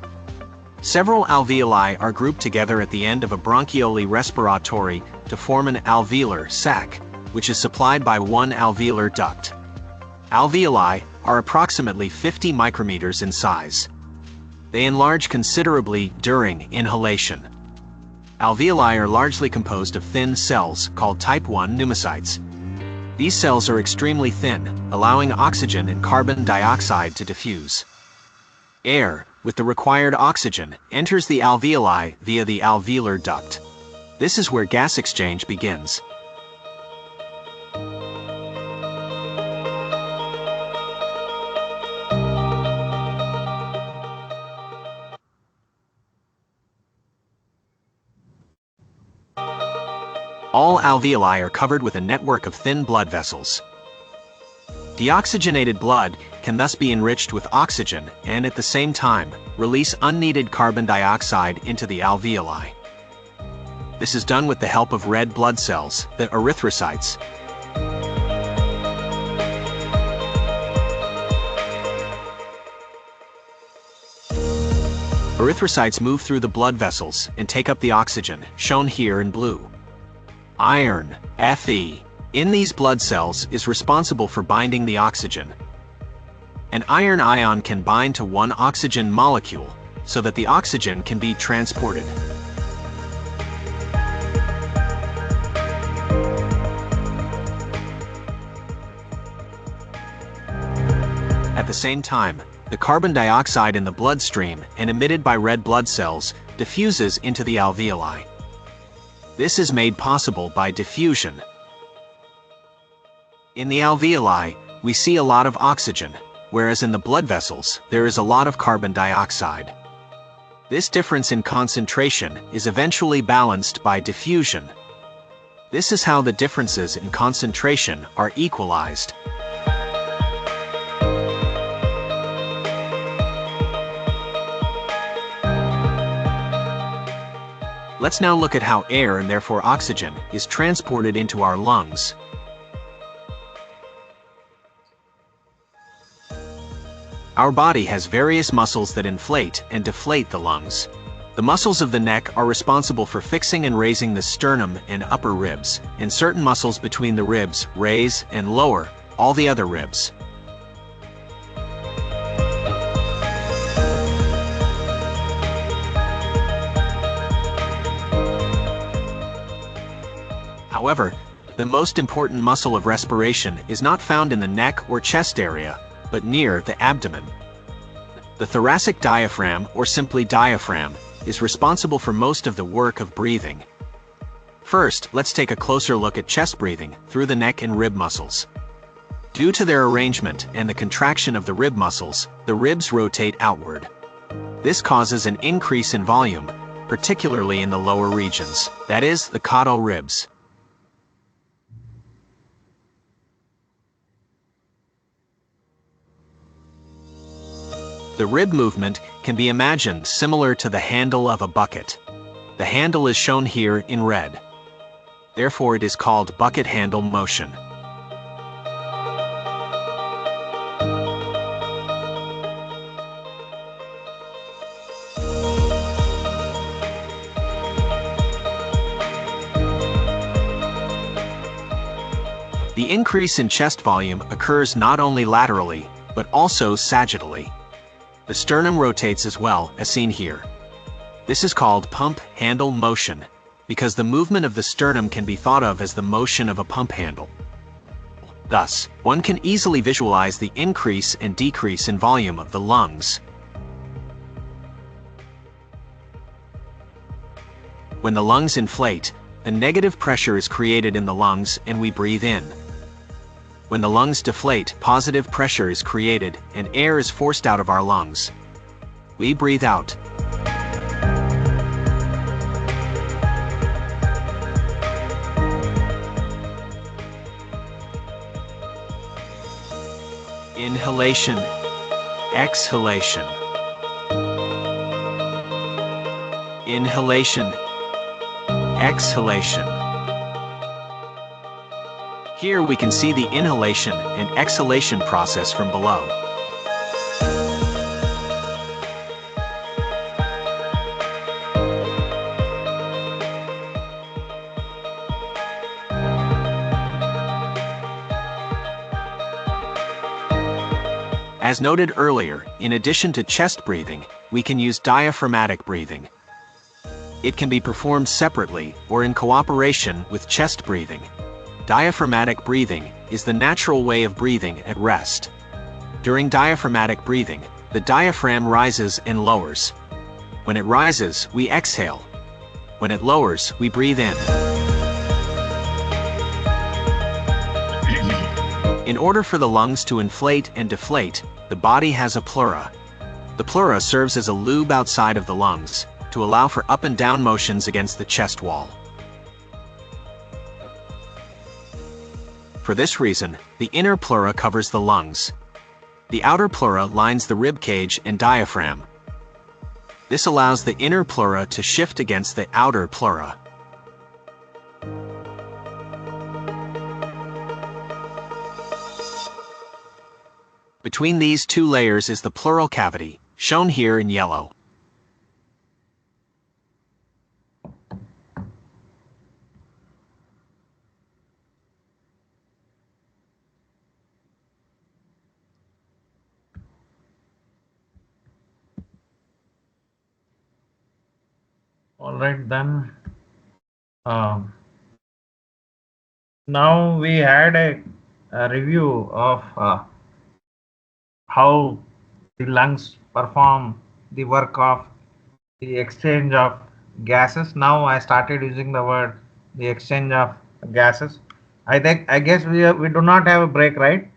Several alveoli are grouped together at the end of a bronchioli respiratory to form an alveolar sac, which is supplied by one alveolar duct. Alveoli are approximately 50 micrometers in size. They enlarge considerably during inhalation. Alveoli are largely composed of thin cells called type 1 pneumocytes. These cells are extremely thin, allowing oxygen and carbon dioxide to diffuse. Air, with the required oxygen, enters the alveoli via the alveolar duct. This is where gas exchange begins. All alveoli are covered with a network of thin blood vessels. Deoxygenated blood can thus be enriched with oxygen and at the same time release unneeded carbon dioxide into the alveoli. This is done with the help of red blood cells, the erythrocytes. Erythrocytes move through the blood vessels and take up the oxygen, shown here in blue. Iron, Fe, in these blood cells is responsible for binding the oxygen. An iron ion can bind to one oxygen molecule so that the oxygen can be transported. At the same time, the carbon dioxide in the bloodstream and emitted by red blood cells diffuses into the alveoli. This is made possible by diffusion. In the alveoli, we see a lot of oxygen, whereas in the blood vessels, there is a lot of carbon dioxide. This difference in concentration is eventually balanced by diffusion. This is how the differences in concentration are equalized. Let's now look at how air and therefore oxygen is transported into our lungs. Our body has various muscles that inflate and deflate the lungs. The muscles of the neck are responsible for fixing and raising the sternum and upper ribs, and certain muscles between the ribs raise and lower all the other ribs. However, the most important muscle of respiration is not found in the neck or chest area, but near the abdomen. The thoracic diaphragm, or simply diaphragm, is responsible for most of the work of breathing. First, let's take a closer look at chest breathing through the neck and rib muscles. Due to their arrangement and the contraction of the rib muscles, the ribs rotate outward. This causes an increase in volume, particularly in the lower regions, that is, the caudal ribs. The rib movement can be imagined similar to the handle of a bucket. The handle is shown here in red. Therefore, it is called bucket handle motion. The increase in chest volume occurs not only laterally, but also sagittally. The sternum rotates as well, as seen here. This is called pump handle motion, because the movement of the sternum can be thought of as the motion of a pump handle. Thus, one can easily visualize the increase and decrease in volume of the lungs. When the lungs inflate, a negative pressure is created in the lungs and we breathe in. When the lungs deflate, positive pressure is created and air is forced out of our lungs. We breathe out. Inhalation, exhalation. Inhalation, exhalation. Here we can see the inhalation and exhalation process from below. As noted earlier, in addition to chest breathing, we can use diaphragmatic breathing. It can be performed separately or in cooperation with chest breathing. Diaphragmatic breathing is the natural way of breathing at rest. During diaphragmatic breathing, the diaphragm rises and lowers. When it rises, we exhale. When it lowers, we breathe in. In order for the lungs to inflate and deflate, the body has a pleura. The pleura serves as a lube outside of the lungs to allow for up and down motions against the chest wall. For this reason, the inner pleura covers the lungs. The outer pleura lines the rib cage and diaphragm. This allows the inner pleura to shift against the outer pleura. Between these two layers is the pleural cavity, shown here in yellow. All right, then. Now we had a review of how the lungs perform the work of the exchange of gases. Now I started using the word the exchange of gases. I guess we do not have a break, right?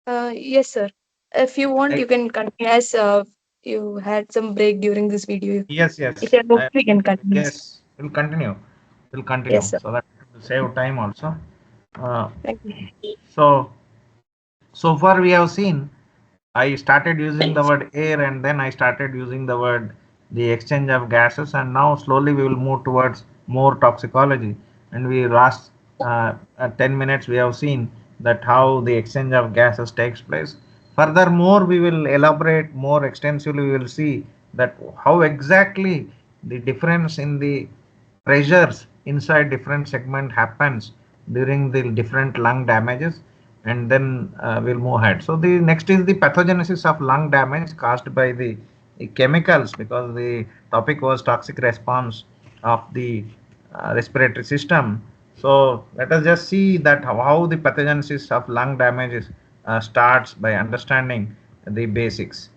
Yes, sir. If you want, you can continue as you had some break during this video. Yes, If yes. you're okay, we can continue. Yes, we'll continue. We'll continue Yes, sir. so that to save time also. Thank you. So far we have seen I started using the word air and then I started using the word the exchange of gases, and now slowly we will move towards more toxicology, and we last 10 minutes we have seen that how the exchange of gases takes place. Furthermore, we will elaborate more extensively. We will see that how exactly the difference in the pressures inside different segment happens during the different lung damages, and then we'll move ahead. So the next is the pathogenesis of lung damage caused by the chemicals, because the topic was toxic response of the respiratory system. So let us just see that how the pathogenesis of lung damage is, starts by understanding the basics.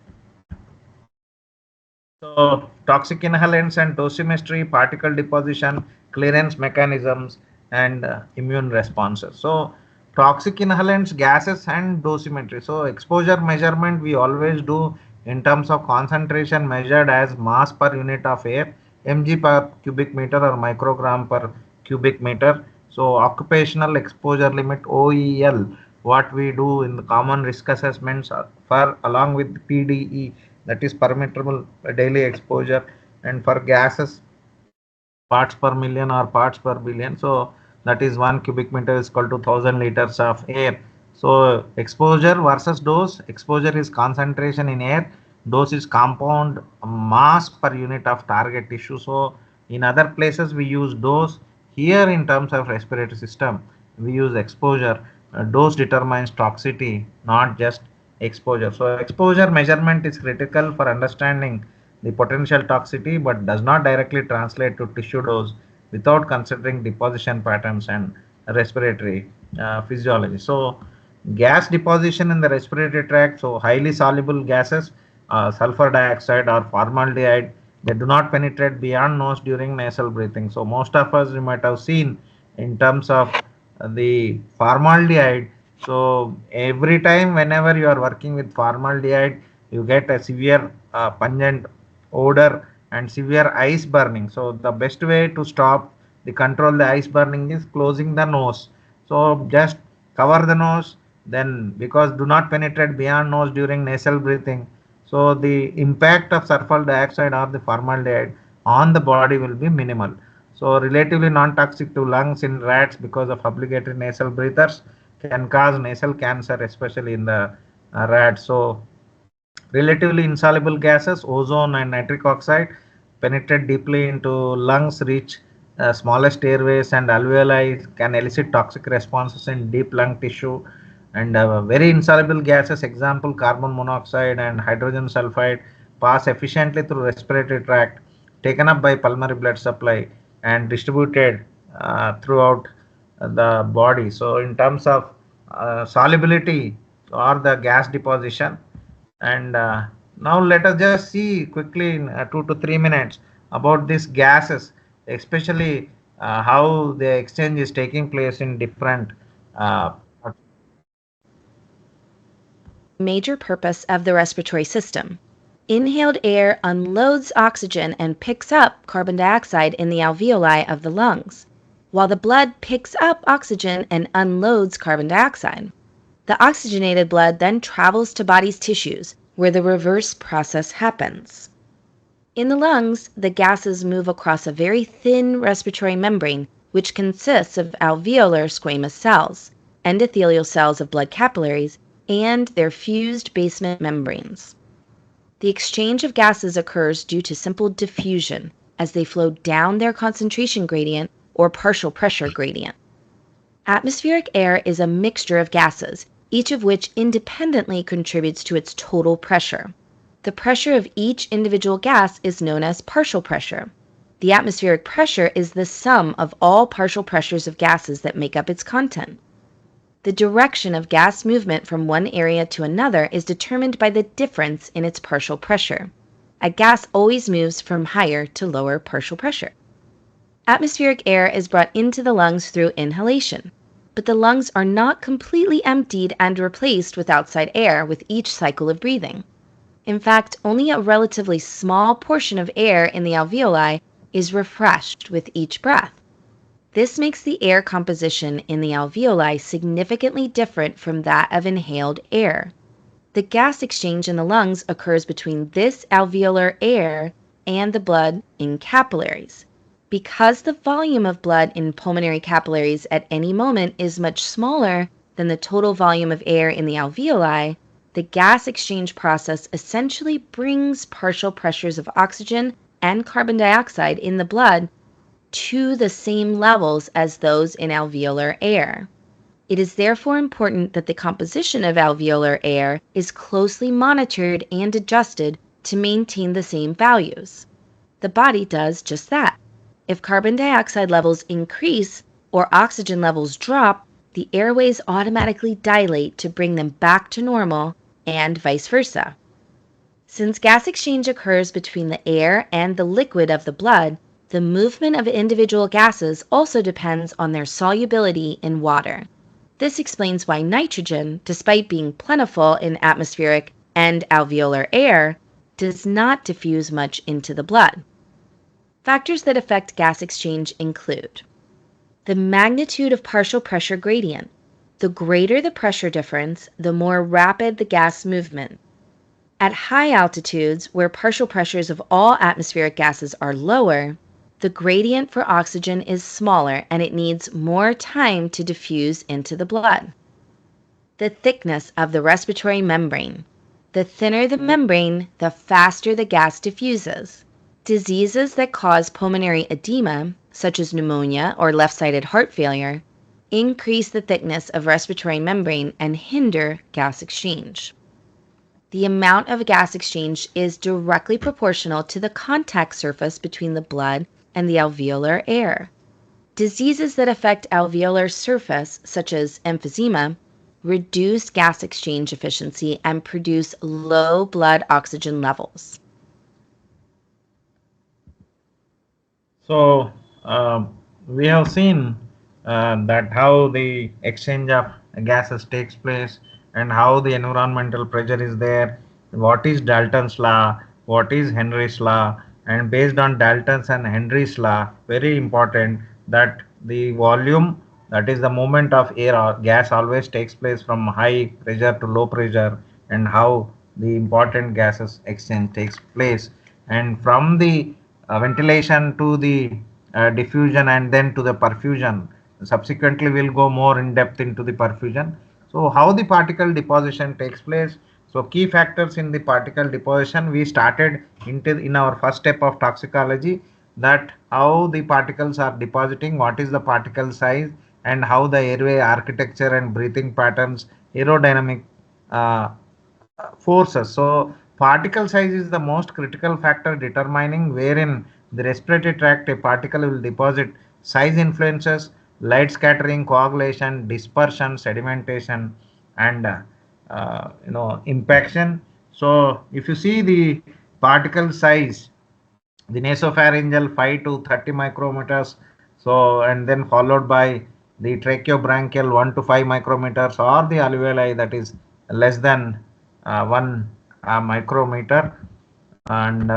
So toxic inhalants and dosimetry, particle deposition, clearance mechanisms, and immune responses. So toxic inhalants, gases, and dosimetry. So exposure measurement we always do in terms of concentration measured as mass per unit of air, mg per cubic meter or microgram per cubic meter. So occupational exposure limit OEL, what we do in the common risk assessments for along with PDE, that is permissible daily exposure, and for gases parts per million or parts per billion. So that is 1 cubic meter is equal to 1000 liters of air. So exposure versus dose. Exposure is concentration in air. Dose is compound mass per unit of target tissue. So In other places we use dose. Here in terms of respiratory system we use exposure. Dose determines toxicity, not just exposure. So exposure measurement is critical for understanding the potential toxicity but does not directly translate to tissue dose without considering deposition patterns and respiratory physiology. So gas deposition in the respiratory tract, so highly soluble gases, sulfur dioxide or formaldehyde, they do not penetrate beyond nose during nasal breathing. So most of us you might have seen in terms of the formaldehyde. So every time whenever you are working with formaldehyde, you get a severe pungent odor and severe ice burning. So the best way to stop the control the ice burning is closing the nose. So just cover the nose, then because do not penetrate beyond nose during nasal breathing, so the impact of sulfur dioxide or the formaldehyde on the body will be minimal. So relatively non-toxic to lungs in rats because of obligatory nasal breathers can cause nasal cancer, especially in the rats. So relatively insoluble gases, ozone and nitric oxide, penetrate deeply into lungs, reach smallest airways and alveoli, can elicit toxic responses in deep lung tissue. And very insoluble gases, example carbon monoxide and hydrogen sulfide, pass efficiently through respiratory tract, taken up by pulmonary blood supply and distributed throughout the body. So in terms of solubility or the gas deposition, and now let us just see quickly in 2 to 3 minutes about these gases, especially how the exchange is taking place in different. Uh, Major purpose of the respiratory system. Inhaled air unloads oxygen and picks up carbon dioxide in the alveoli of the lungs, while the blood picks up oxygen and unloads carbon dioxide. The oxygenated blood then travels to body's tissues, where the reverse process happens. In the lungs, the gases move across a very thin respiratory membrane, which consists of alveolar squamous cells, endothelial cells of blood capillaries, and their fused basement membranes. The exchange of gases occurs due to simple diffusion as they flow down their concentration gradient or partial pressure gradient. Atmospheric air is a mixture of gases, each of which independently contributes to its total pressure. The pressure of each individual gas is known as partial pressure. The atmospheric pressure is the sum of all partial pressures of gases that make up its content. The direction of gas movement from one area to another is determined by the difference in its partial pressure. A gas always moves from higher to lower partial pressure. Atmospheric air is brought into the lungs through inhalation, but the lungs are not completely emptied and replaced with outside air with each cycle of breathing. In fact, only a relatively small portion of air in the alveoli is refreshed with each breath. This makes the air composition in the alveoli significantly different from that of inhaled air. The gas exchange in the lungs occurs between this alveolar air and the blood in capillaries. Because the volume of blood in pulmonary capillaries at any moment is much smaller than the total volume of air in the alveoli, the gas exchange process essentially brings partial pressures of oxygen and carbon dioxide in the blood to the same levels as those in alveolar air. It is therefore important that the composition of alveolar air is closely monitored and adjusted to maintain the same values. The body does just that. If carbon dioxide levels increase or oxygen levels drop, the airways automatically dilate to bring them back to normal, and vice versa. Since gas exchange occurs between the air and the liquid of the blood, the movement of individual gases also depends on their solubility in water. This explains why nitrogen, despite being plentiful in atmospheric and alveolar air, does not diffuse much into the blood. Factors that affect gas exchange include the magnitude of partial pressure gradient. The greater the pressure difference, the more rapid the gas movement. At high altitudes, where partial pressures of all atmospheric gases are lower, the gradient for oxygen is smaller and it needs more time to diffuse into the blood. The thickness of the respiratory membrane. The thinner the membrane, the faster the gas diffuses. Diseases that cause pulmonary edema, such as pneumonia or left-sided heart failure, increase the thickness of respiratory membrane and hinder gas exchange. The amount of gas exchange is directly proportional to the contact surface between the blood and the alveolar air. Diseases that affect alveolar surface, such as emphysema, reduce gas exchange efficiency and produce low blood oxygen levels. So we have seen that how the exchange of gases takes place and how the environmental pressure is there. What is Dalton's law? What is Henry's law? And based on Dalton's and Henry's law, very important that the volume, that is the movement of air or gas, always takes place from high pressure to low pressure, and how the important gases exchange takes place, and from the ventilation to the diffusion and then to the perfusion. Subsequently, we'll go more in depth into the perfusion. So, how the particle deposition takes place. So, key factors in the particle deposition, we started into in our first step of toxicology, that how the particles are depositing, what is the particle size, and how the airway architecture and breathing patterns, aerodynamic uh, forces. So particle size is the most critical factor determining wherein the respiratory tract a particle will deposit. Size influences light scattering, coagulation, dispersion, sedimentation, and impaction. So if you see the particle size, the nasopharyngeal 5 to 30 micrometers, so and then followed by the tracheobronchial 1 to 5 micrometers, or the alveoli that is less than 1 micrometer. And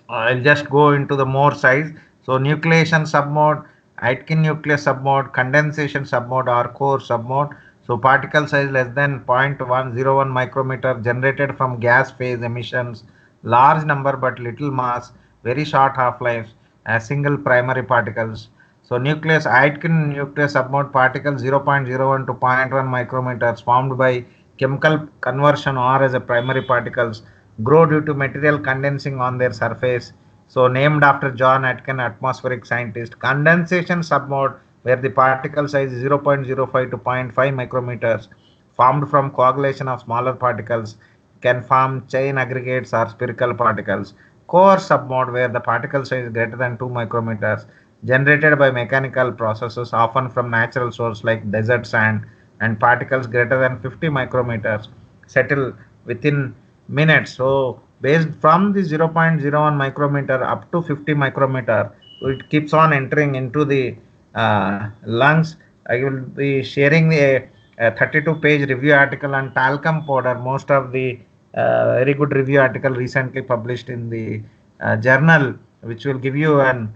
I'll just go into the more size. So nucleation submode, Aitken nucleus submode, condensation submode, or core submode. So particle size less than 0.101 micrometer, generated from gas phase emissions, large number but little mass, very short half-lives as single primary particles. So nucleus, Aitken nucleus submode particles 0.01 to zero point 0.1 micrometers, formed by chemical conversion or as a primary particles, grow due to material condensing on their surface. So named after John Aitken, atmospheric scientist. Condensation submode, where the particle size is 0.05 to zero point 0.5 micrometers, formed from coagulation of smaller particles, can form chain aggregates or spherical particles. Core submode, where the particle size is greater than 2 micrometers, generated by mechanical processes, often from natural source like desert sand, and particles greater than 50 micrometers settle within minutes. So based from the 0.01 micrometer up to 50 micrometer, it keeps on entering into the lungs. I will be sharing a 32-page review article on talcum powder, most of the very good review article recently published in the journal, which will give you an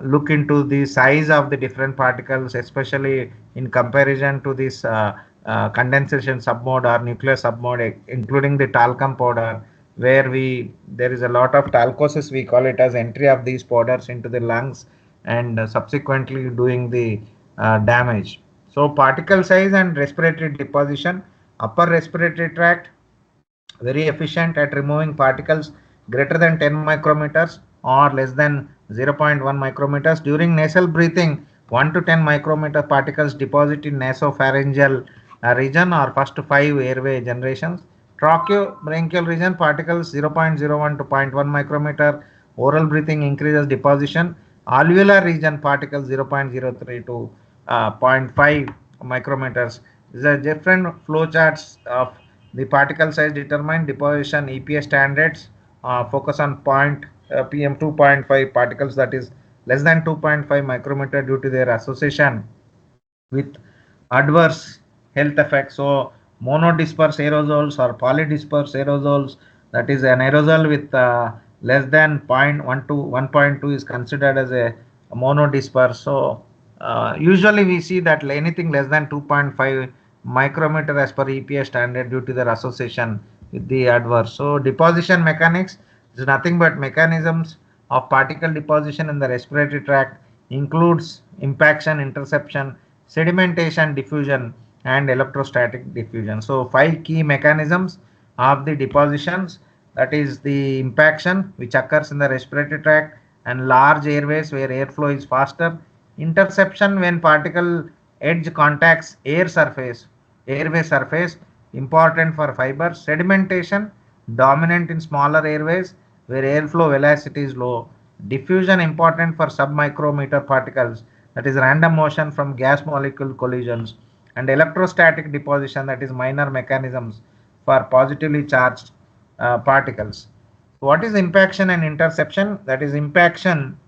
look into the size of the different particles, especially in comparison to this condensation submode or nuclear submode, including the talcum powder, where there is a lot of talcosis, we call it as entry of these powders into the lungs, and subsequently doing the damage. So particle size and respiratory deposition. Upper respiratory tract, very efficient at removing particles greater than 10 micrometers or less than 0.1 micrometers. During nasal breathing, 1 to 10 micrometer particles deposit in nasopharyngeal region or first 5 airway generations. Tracheobronchial region, particles 0.01 to zero point 0.1 micrometer. Oral breathing increases deposition. Alveolar region, particles 0.03 to zero point 0.5 micrometers. These are different flow charts of the particle size determined. Deposition EPA standards focus on PM 2.5 particles, that is less than 2.5 micrometer, due to their association with adverse health effects. So monodisperse aerosols or polydisperse aerosols, that is an aerosol with less than 0.1 to 1.2 is considered as a monodisperse. So usually we see that anything less than 2.5 micrometer as per EPA standard, due to their association with the adverse. So deposition mechanics is nothing but mechanisms of particle deposition in the respiratory tract, includes impaction, interception, sedimentation, diffusion, and electrostatic diffusion. So 5 key mechanisms of the depositions. that is the impaction which occurs in the respiratory tract, and large airways where airflow is faster. Interception when particle edge contacts airway surface, important for fibers. Sedimentation, dominant in smaller airways where airflow velocity is low. Diffusion, important for submicrometer particles, that is random motion from gas molecule collisions. And electrostatic deposition, that is minor mechanisms for positively charged particles. What is impaction and interception? That is impaction,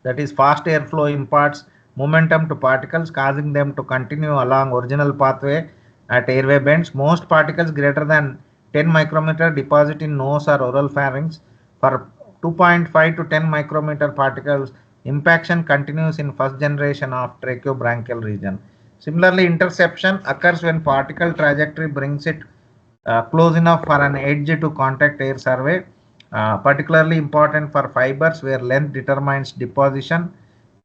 that is fast airflow imparts momentum to particles, causing them to continue along original pathway at airway bends. Most particles greater than 10 micrometer deposit in nose or oral pharynx. For 2.5 to 10 micrometer particles, impaction continues in first generation of tracheobronchial region. Similarly, interception occurs when particle trajectory brings it close enough for an edge to contact air survey, particularly important for fibers where length determines deposition.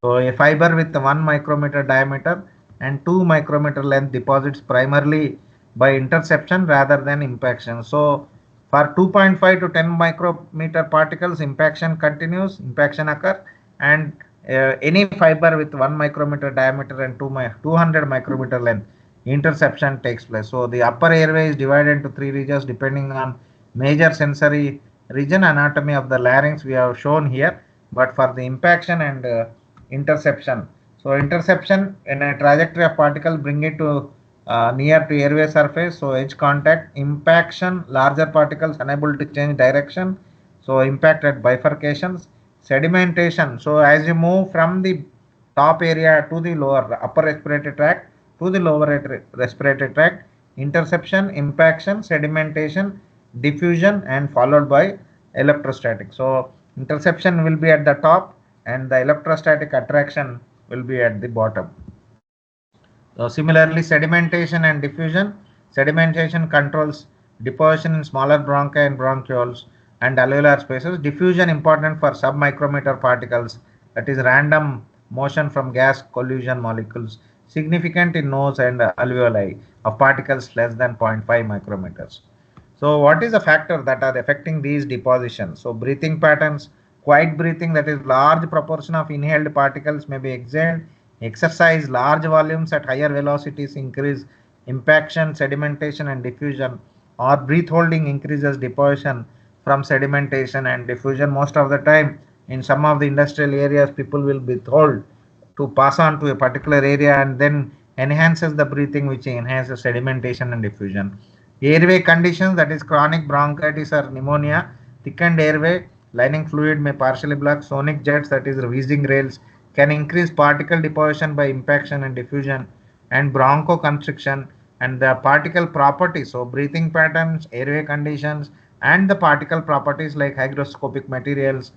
So a fiber with 1 micrometer diameter and 2 micrometer length deposits primarily by interception rather than impaction. So for 2.5 to 10 micrometer particles, impaction occur, and any fiber with 1 micrometer diameter and 200 micrometer length, interception takes place. So the upper airway is divided into three regions depending on major sensory region. Anatomy of the larynx we have shown here, but for the impaction and interception. So interception, in a trajectory of particle, bring it to near to airway surface, so edge contact. Impaction, larger particles unable to change direction, so impact at bifurcations. Sedimentation, so as you move from the top area to the lower upper respiratory tract to the lower respiratory tract. Interception, impaction, sedimentation, diffusion, and followed by electrostatic. So interception will be at the top and the electrostatic attraction will be at the bottom. So similarly, sedimentation and diffusion. Sedimentation controls deposition in smaller bronchi and bronchioles and alveolar spaces. Diffusion, important for submicrometer particles, that is random motion from gas collision molecules, significant in nose and alveoli of particles less than 0.5 micrometers. So what is the factor that are affecting these depositions? So breathing patterns, quiet breathing, that is large proportion of inhaled particles may be exhaled. Exercise, large volumes at higher velocities increase impaction, sedimentation and diffusion, or breath holding increases deposition from sedimentation and diffusion. Most of the time in some of the industrial areas, people will withhold to pass on to a particular area and then enhances the breathing, which enhances sedimentation and diffusion. Airway conditions, that is chronic bronchitis or pneumonia, thickened airway, lining fluid may partially block. Sonic jets, that is wheezing rails, can increase particle deposition by impaction and diffusion. And bronchoconstriction, and the particle properties, so breathing patterns, airway conditions, and the particle properties like hygroscopic materials,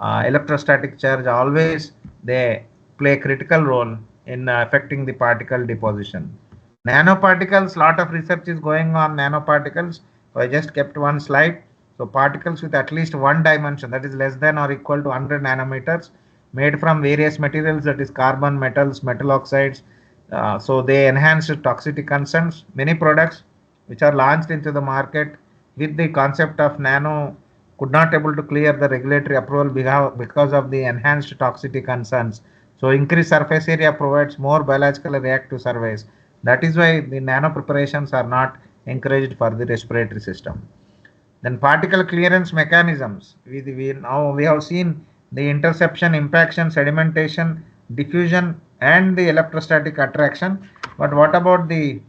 electrostatic charge, always they play a critical role in affecting the particle deposition. Nanoparticles, lot of research is going on nanoparticles. So I just kept one slide. So particles with at least one dimension, that is less than or equal to 100 nanometers, made from various materials, that is carbon, metals, metal oxides. So they enhance toxicity concerns. Many products which are launched into the market with the concept of nano could not able to clear the regulatory approval because of the enhanced toxicity concerns. So increased surface area provides more biologically reactive surface. That is why the nano preparations are not encouraged for the respiratory system. Then particle clearance mechanisms. We have seen the interception, impaction, sedimentation, diffusion, and the electrostatic attraction. But what about the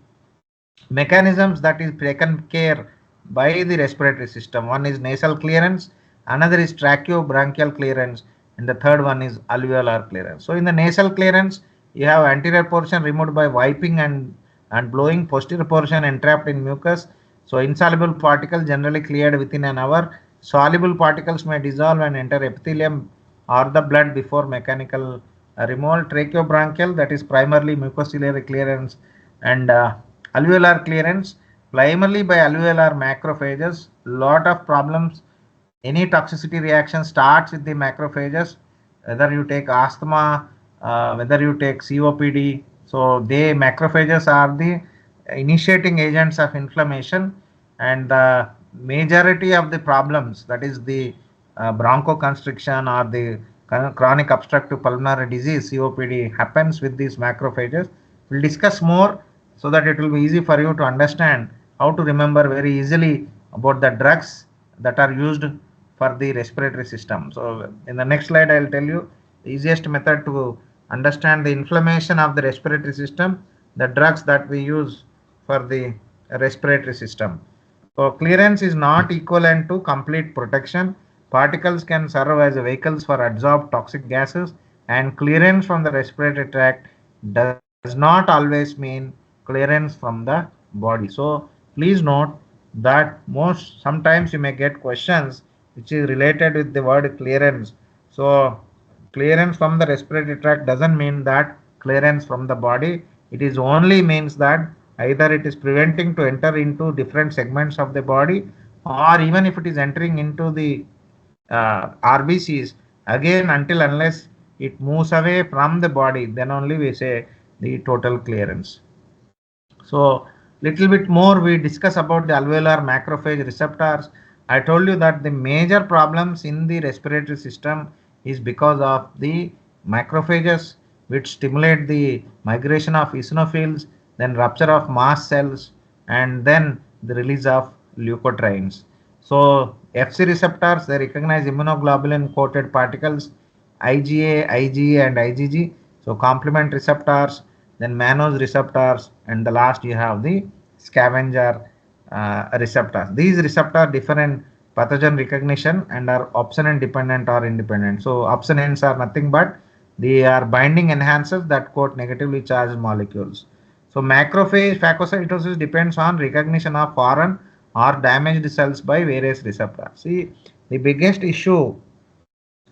mechanisms that is taken care by the respiratory system? One is nasal clearance, another is tracheobronchial clearance, and the third one is alveolar clearance. So in the nasal clearance, you have anterior portion removed by wiping and blowing, posterior portion entrapped in mucus. So insoluble particles generally cleared within an hour. Soluble particles may dissolve and enter epithelium or the blood before mechanical removal. Tracheobronchial, that is primarily mucociliary clearance, and alveolar clearance primarily by alveolar macrophages. Lot of problems. Any toxicity reaction starts with the macrophages, whether you take asthma, whether you take COPD. So macrophages are the initiating agents of inflammation, and the majority of the problems, that is the bronchoconstriction or the chronic obstructive pulmonary disease COPD, happens with these macrophages. We'll discuss more so that it will be easy for you to understand how to remember very easily about the drugs that are used for the respiratory system. So in the next slide, I will tell you the easiest method to understand the inflammation of the respiratory system, the drugs that we use for the respiratory system. So clearance is not equivalent to complete protection. Particles can serve as vehicles for adsorbed toxic gases, and clearance from the respiratory tract does not always mean clearance from the body. So please note that most sometimes you may get questions which is related with the word clearance. So clearance from the respiratory tract doesn't mean that clearance from the body. It is only means that either it is preventing to enter into different segments of the body, or even if it is entering into the RBCs, again until unless it moves away from the body, then only we say the total clearance. So little bit more we discuss about the alveolar macrophage receptors. I told you that the major problems in the respiratory system is because of the macrophages, which stimulate the migration of eosinophils, then rupture of mast cells, and then the release of leukotrienes. So FC receptors, they recognize immunoglobulin coated particles, IgA, IgE, and IgG. So complement receptors, then mannose receptors, and the last you have the scavenger receptors. These receptors differ in pathogen recognition and are opsonine dependent or independent. So opsonines are nothing but they are binding enhancers that coat negatively charged molecules. So macrophage phagocytosis depends on recognition of foreign or damaged cells by various receptors. See, the biggest issue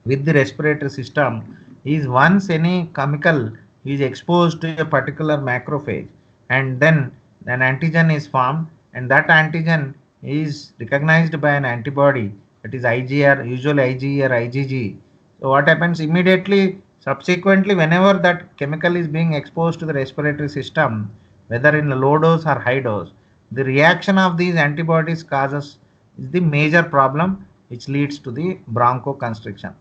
with the respiratory system is once any chemical is exposed to a particular macrophage, and then an antigen is formed, and that antigen is recognized by an antibody, that is IgR, usually IgE or IgG. So what happens immediately subsequently, whenever that chemical is being exposed to the respiratory system, whether in low dose or high dose, the reaction of these antibodies causes is the major problem which leads to the bronchoconstriction.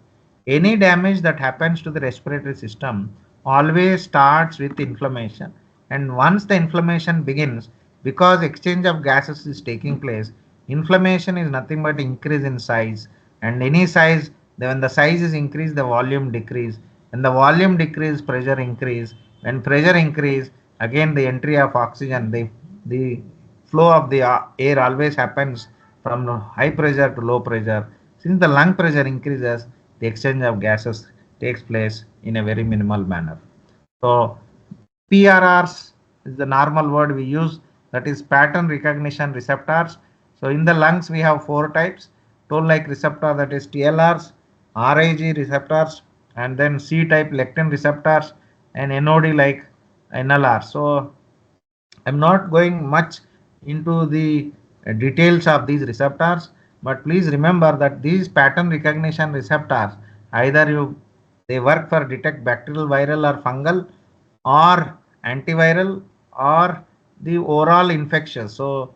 Any damage that happens to the respiratory system always starts with inflammation, and once the inflammation begins, because exchange of gases is taking place, inflammation is nothing but increase in size, and any size, when the size is increased, the volume decrease. When the volume decrease, pressure increase. When pressure increase, again the entry of oxygen, the flow of the air always happens from high pressure to low pressure. Since the lung pressure increases, the exchange of gases takes place in a very minimal manner. So PRRs is the normal word we use, that is pattern recognition receptors. So in the lungs we have four types: toll-like receptor, that is TLRs, RIG receptors, and then C-type lectin receptors, and NOD like NLR. So I'm not going much into the details of these receptors, but please remember that these pattern recognition receptors, either they work for detect bacterial, viral, or fungal, or antiviral, or the overall infectious. So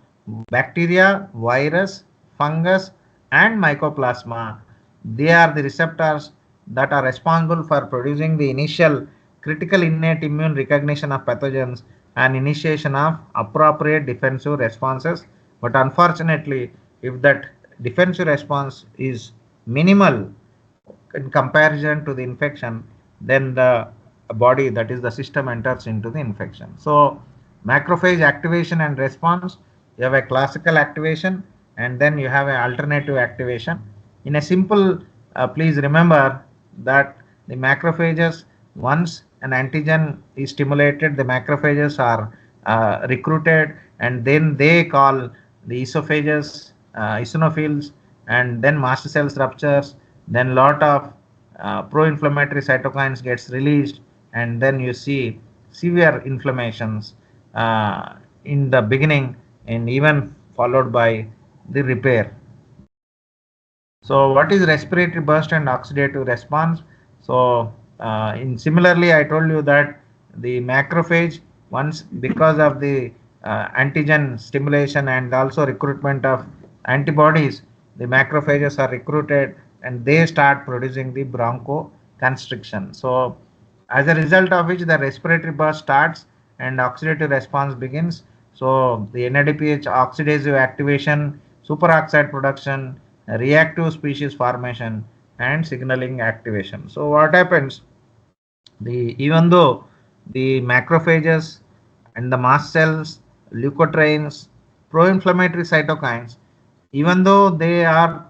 bacteria, virus, fungus, and mycoplasma, they are the receptors that are responsible for producing the initial critical innate immune recognition of pathogens and initiation of appropriate defensive responses. But unfortunately, if that defensive response is minimal in comparison to the infection, then the body, that is the system, enters into the infection. So macrophage activation and response, you have a classical activation, and then you have an alternative activation. In a simple, please remember that the macrophages, once an antigen is stimulated, the macrophages are recruited, and then they call the esophagus, eosinophils, and then mast cells ruptures, then lot of pro-inflammatory cytokines gets released, and then you see severe inflammations in the beginning, and even followed by the repair. So what is respiratory burst and oxidative response? So in similarly, I told you that the macrophage, once because of the antigen stimulation and also recruitment of antibodies, the macrophages are recruited and they start producing the bronchoconstriction. So as a result of which the respiratory burst starts and oxidative response begins. So the NADPH oxidative activation, superoxide production, reactive species formation, and signaling activation. So what happens? The even though the macrophages and the mast cells, leukotrienes, pro-inflammatory cytokines, even though they are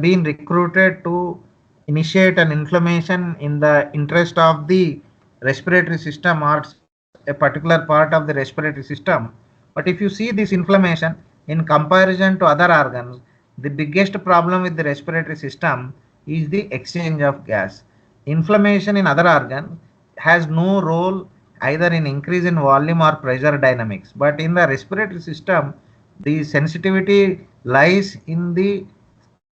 being recruited to initiate an inflammation in the interest of the respiratory system or a particular part of the respiratory system. But if you see this inflammation in comparison to other organs, the biggest problem with the respiratory system is the exchange of gas. Inflammation in other organs has no role either in increase in volume or pressure dynamics, but in the respiratory system, the sensitivity lies in the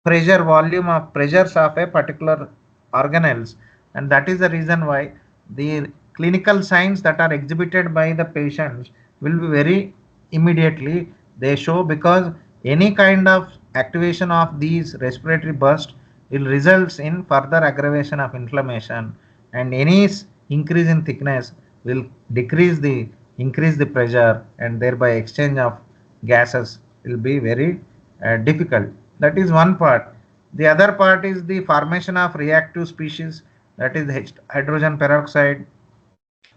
pressure volume of pressures of a particular organelles, and that is the reason why the clinical signs that are exhibited by the patients will be very immediately they show, because any kind of activation of these respiratory bursts will results in further aggravation of inflammation, and any increase in thickness will increase the pressure, and thereby exchange of gases will be very difficult. That is one part. The other part is the formation of reactive species, that is hydrogen peroxide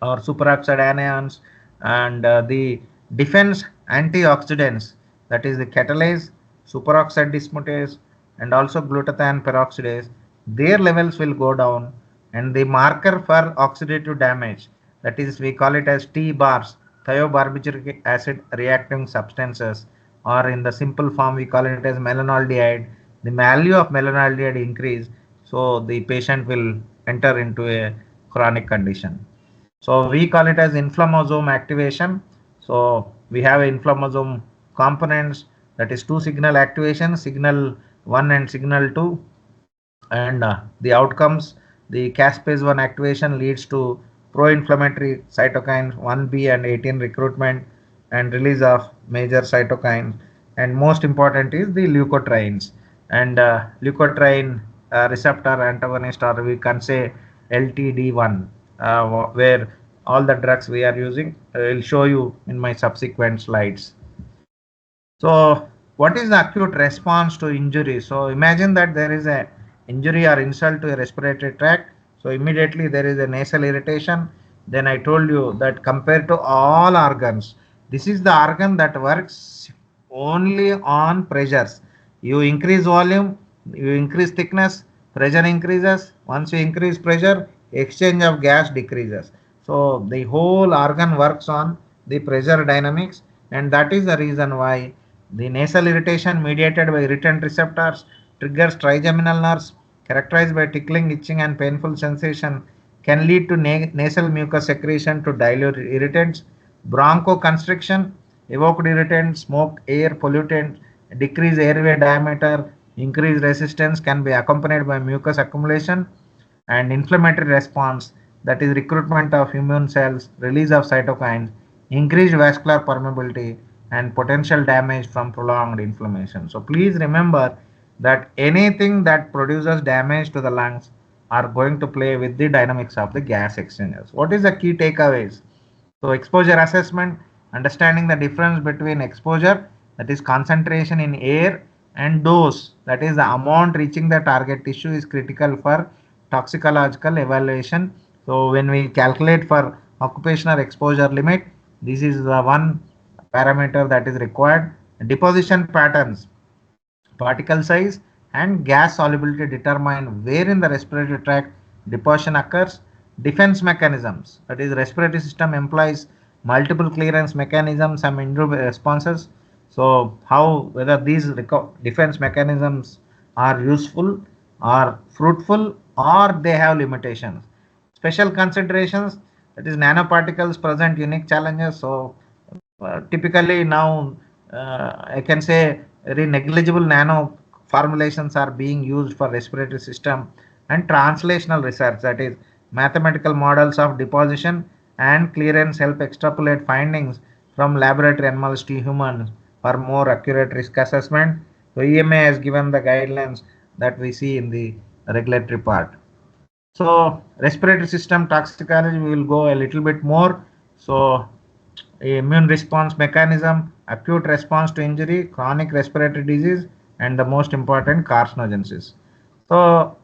or superoxide anions, and the defense antioxidants, that is the catalase, superoxide dismutase, and also glutathione peroxidase. Their levels will go down, and the marker for oxidative damage, that is we call it as T bars, thiobarbiturate acid reacting substances, or in the simple form we call it as melanaldehyde. The value of melanaldehyde increase, so the patient will enter into a chronic condition. So we call it as inflammasome activation. So we have inflammasome components, that is two signal activation, signal 1 and signal 2, and the outcomes, the caspase 1 activation leads to pro-inflammatory cytokines 1b and 18 recruitment and release of major cytokines, and most important is the leukotrienes, and leukotriene receptor antagonist, or we can say LTD1, where all the drugs we are using I will show you in my subsequent slides. So what is the acute response to injury? So imagine that there is a injury or insult to a respiratory tract. So immediately there is a nasal irritation. Then I told you that compared to all organs, this is the organ that works only on pressures. You increase volume, you increase thickness, pressure increases. Once you increase pressure, exchange of gas decreases. So the whole organ works on the pressure dynamics, and that is the reason why the nasal irritation mediated by irritant receptors triggers trigeminal nerves characterized by tickling, itching, and painful sensation, can lead to nasal mucus secretion to dilute irritants, bronchoconstriction, evoked irritants, smoke, air pollutant, decrease airway diameter, increased resistance can be accompanied by mucus accumulation, and inflammatory response, that is recruitment of immune cells, release of cytokines, increased vascular permeability, and potential damage from prolonged inflammation. So please remember that anything that produces damage to the lungs are going to play with the dynamics of the gas exchangers. What is the key takeaways? So exposure assessment, understanding the difference between exposure, that is concentration in air, and dose, that is the amount reaching the target tissue, is critical for toxicological evaluation. So when we calculate for occupational exposure limit, this is the one parameter that is required. Deposition patterns, particle size, and gas solubility determine where in the respiratory tract deposition occurs. Defense mechanisms, that is respiratory system employs multiple clearance mechanisms and individual responses. So how whether these defense mechanisms are useful or fruitful, or they have limitations. Special considerations, that is nanoparticles present unique challenges. So typically now I can say very negligible nano formulations are being used for respiratory system, and translational research, that is mathematical models of deposition and clearance help extrapolate findings from laboratory animals to humans for more accurate risk assessment. So EMA has given the guidelines that we see in the regulatory part. So respiratory system toxicology, we will go a little bit more. So immune response mechanism, acute response to injury, chronic respiratory disease, and the most important carcinogenesis. So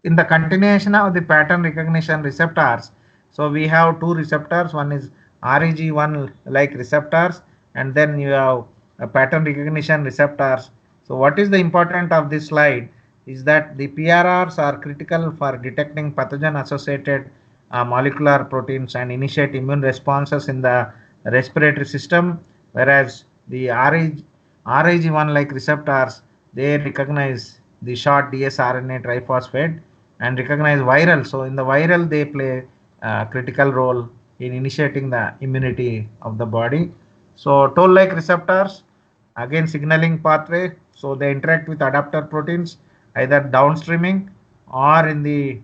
in the continuation of the pattern recognition receptors, so we have two receptors. One is REG1 like receptors, and then you have pattern recognition receptors. So what is the important of this slide is that the PRRs are critical for detecting pathogen associated molecular proteins and initiate immune responses in the respiratory system, whereas the RAG1 like receptors, they recognize the short dsRNA triphosphate and recognize viral. So in the viral, they play a critical role in initiating the immunity of the body. So toll like receptors, again signaling pathway, so they interact with adapter proteins either downstreaming or in the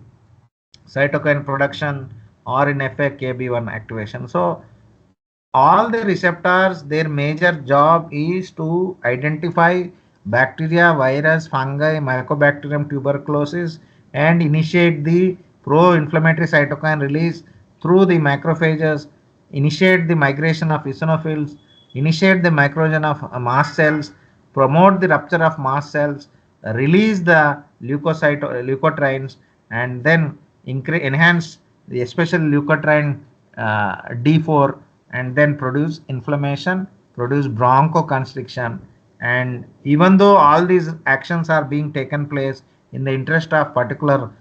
cytokine production or in FAKB1 activation. So all the receptors, their major job is to identify bacteria, virus, fungi, mycobacterium tuberculosis, and initiate the pro-inflammatory cytokine release through the macrophages, initiate the migration of eosinophils, initiate the microgen of mast cells, promote the rupture of mast cells, release the leukotrienes, and then enhance the especially leukotriene D4, and then produce inflammation, produce bronchoconstriction. And even though all these actions are being taken place in the interest of particular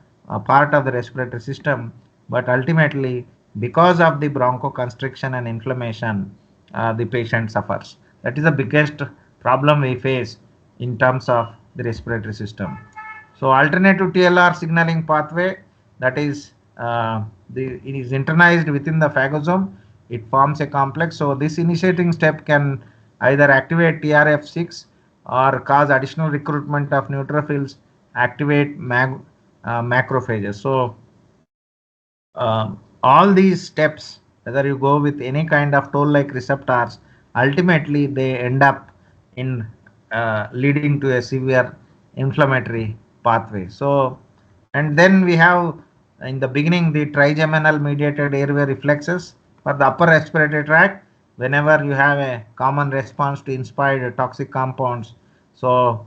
part of the respiratory system, but ultimately because of the bronchoconstriction and inflammation, the patient suffers. That is the biggest problem we face in terms of the respiratory system. So alternative TLR signaling pathway, that is it is internalized within the phagosome. It forms a complex. So this initiating step can either activate TRF6 or cause additional recruitment of neutrophils, activate macrophages. So all these steps, whether you go with any kind of toll-like receptors, ultimately they end up in leading to a severe inflammatory pathway. So, and then we have in the beginning the trigeminal mediated airway reflexes for the upper respiratory tract. Whenever you have a common response to inspired toxic compounds, so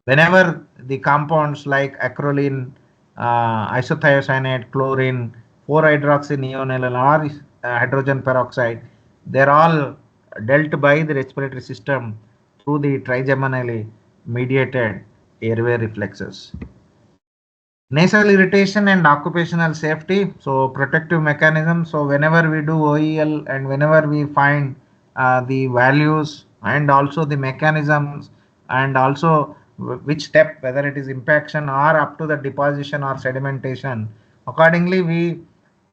whenever the compounds like acrolein, isothiocyanate, chlorine, 4-hydroxyneonaline or hydrogen peroxide, they're all dealt by the respiratory system through the trigeminally mediated airway reflexes. Nasal irritation and occupational safety, so protective mechanism. So whenever we do OEL and whenever we find the values and also the mechanisms and also which step, whether it is impaction or up to the deposition or sedimentation, accordingly we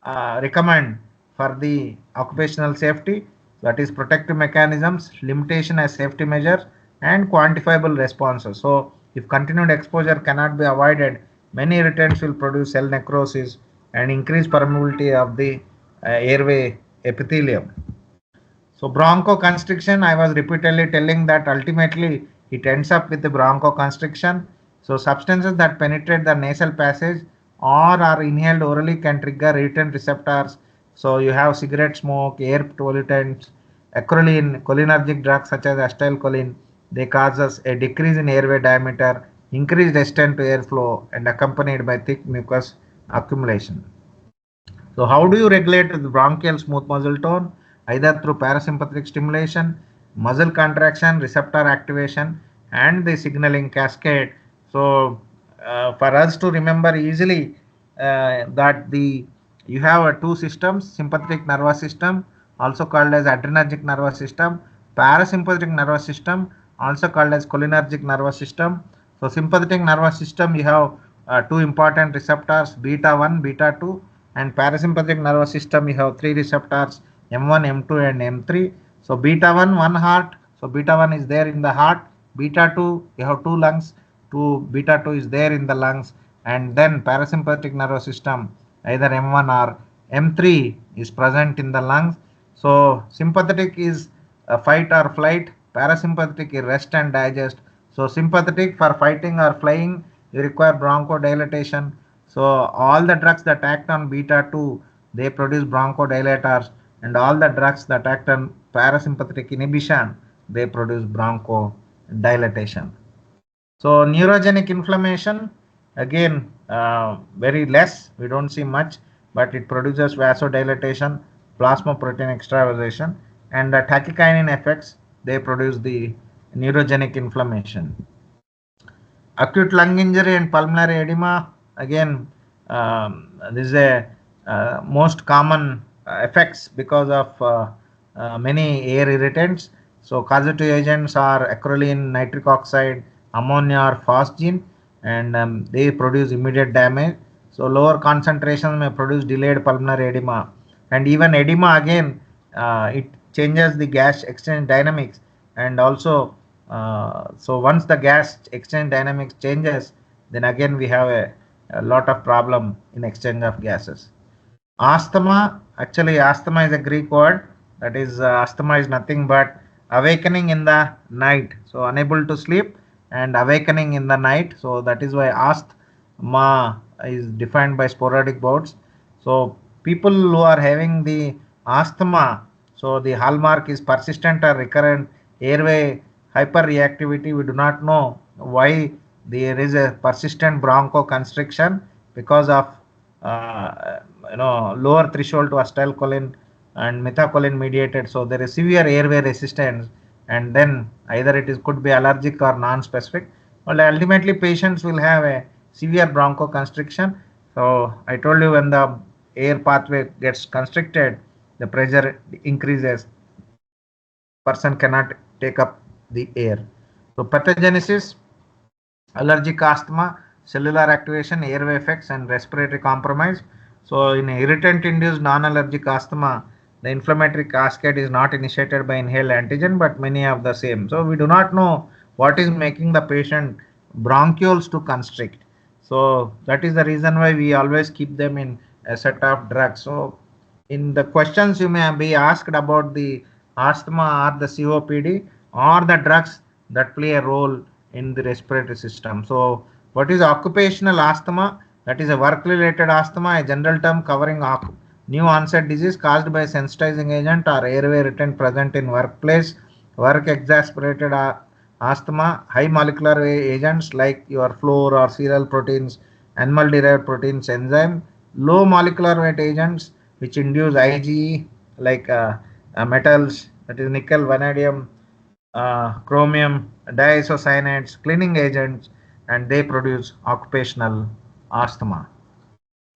recommend for the occupational safety, that is protective mechanisms, limitation as safety measures, and quantifiable responses. So if continued exposure cannot be avoided, many irritants will produce cell necrosis and increase permeability of the airway epithelium. So bronchoconstriction, I was repeatedly telling that ultimately it ends up with the bronchoconstriction. So substances that penetrate the nasal passage or are inhaled orally can trigger irritant receptors. So you have cigarette smoke, air pollutants, acrolein, cholinergic drugs such as acetylcholine. They cause us a decrease in airway diameter, increased extent to airflow, and accompanied by thick mucus accumulation. So how do you regulate the bronchial smooth muscle tone? Either through parasympathetic stimulation, muscle contraction, receptor activation, and the signaling cascade. So for us to remember easily that you have two systems, sympathetic nervous system, also called as adrenergic nervous system, parasympathetic nervous system, also called as cholinergic nervous system. So sympathetic nervous system, you have two important receptors, beta 1, beta 2, and parasympathetic nervous system, you have three receptors, M1, M2, and M3. So beta 1, one heart. So beta 1 is there in the heart. Beta 2, you have two lungs. Beta 2 is there in the lungs. And then parasympathetic nervous system, either M1 or M3 is present in the lungs. So sympathetic is fight or flight, parasympathetic is rest and digest. So sympathetic for fighting or flying, you require bronchodilation. So all the drugs that act on beta 2, they produce bronchodilators, and all the drugs that act on parasympathetic inhibition, they produce bronchodilatation. So neurogenic inflammation, again, very less, we don't see much, but it produces vasodilatation, plasma protein extravasation, and the tachykinin effects, they produce the neurogenic inflammation. Acute lung injury and pulmonary edema, again, this is a most common effects because of many air irritants. So causative agents are acrolein, nitric oxide, ammonia or phosgene, and they produce immediate damage. So lower concentration may produce delayed pulmonary edema, and even edema again, it changes the gas exchange dynamics, and also so once the gas exchange dynamics changes, then again we have a lot of problem in exchange of gases. Asthma, actually asthma is a Greek word, that is asthma is nothing but awakening in the night. So unable to sleep and awakening in the night. So that is why asthma is defined by sporadic bouts. So people who are having the asthma, so the hallmark is persistent or recurrent airway hyperreactivity. We do not know why there is a persistent bronchoconstriction because of lower threshold to acetylcholine and methacholine mediated. So there is severe airway resistance, and then either it is could be allergic or non-specific. Well, ultimately patients will have a severe bronchoconstriction. So I told you, when the air pathway gets constricted, the pressure increases, person cannot take up the air. So pathogenesis, allergic asthma, cellular activation, airway effects, and respiratory compromise. So in irritant induced non-allergic asthma, the inflammatory cascade is not initiated by inhaled antigen, but many of the same. So we do not know what is making the patient bronchioles to constrict. So that is the reason why we always keep them in a set of drugs. So in the questions you may be asked about the asthma or the COPD or the drugs that play a role in the respiratory system. So what is occupational asthma? That is a work-related asthma, a general term covering new onset disease caused by sensitizing agent or airway irritant present in workplace. Work exacerbated asthma, high molecular weight agents like your fluor or cereal proteins, animal derived proteins, enzyme. Low molecular weight agents which induce IgE like metals, that is nickel, vanadium, chromium, diisocyanates, cleaning agents, and they produce occupational asthma.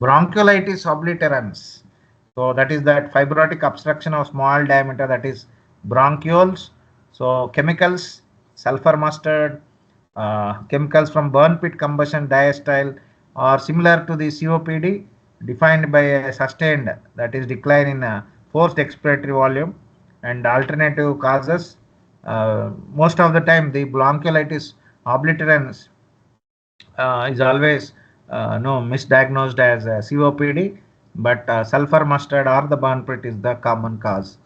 Bronchiolitis obliterans. So that is that fibrotic obstruction of small diameter, that is bronchioles. So chemicals, sulfur mustard, chemicals from burn pit combustion diacetyl are similar to the COPD, defined by a sustained, that is decline in forced expiratory volume, and alternative causes. Most of the time the bronchiolitis obliterans is always no misdiagnosed as COPD, but sulfur mustard or the burn pit is the common cause.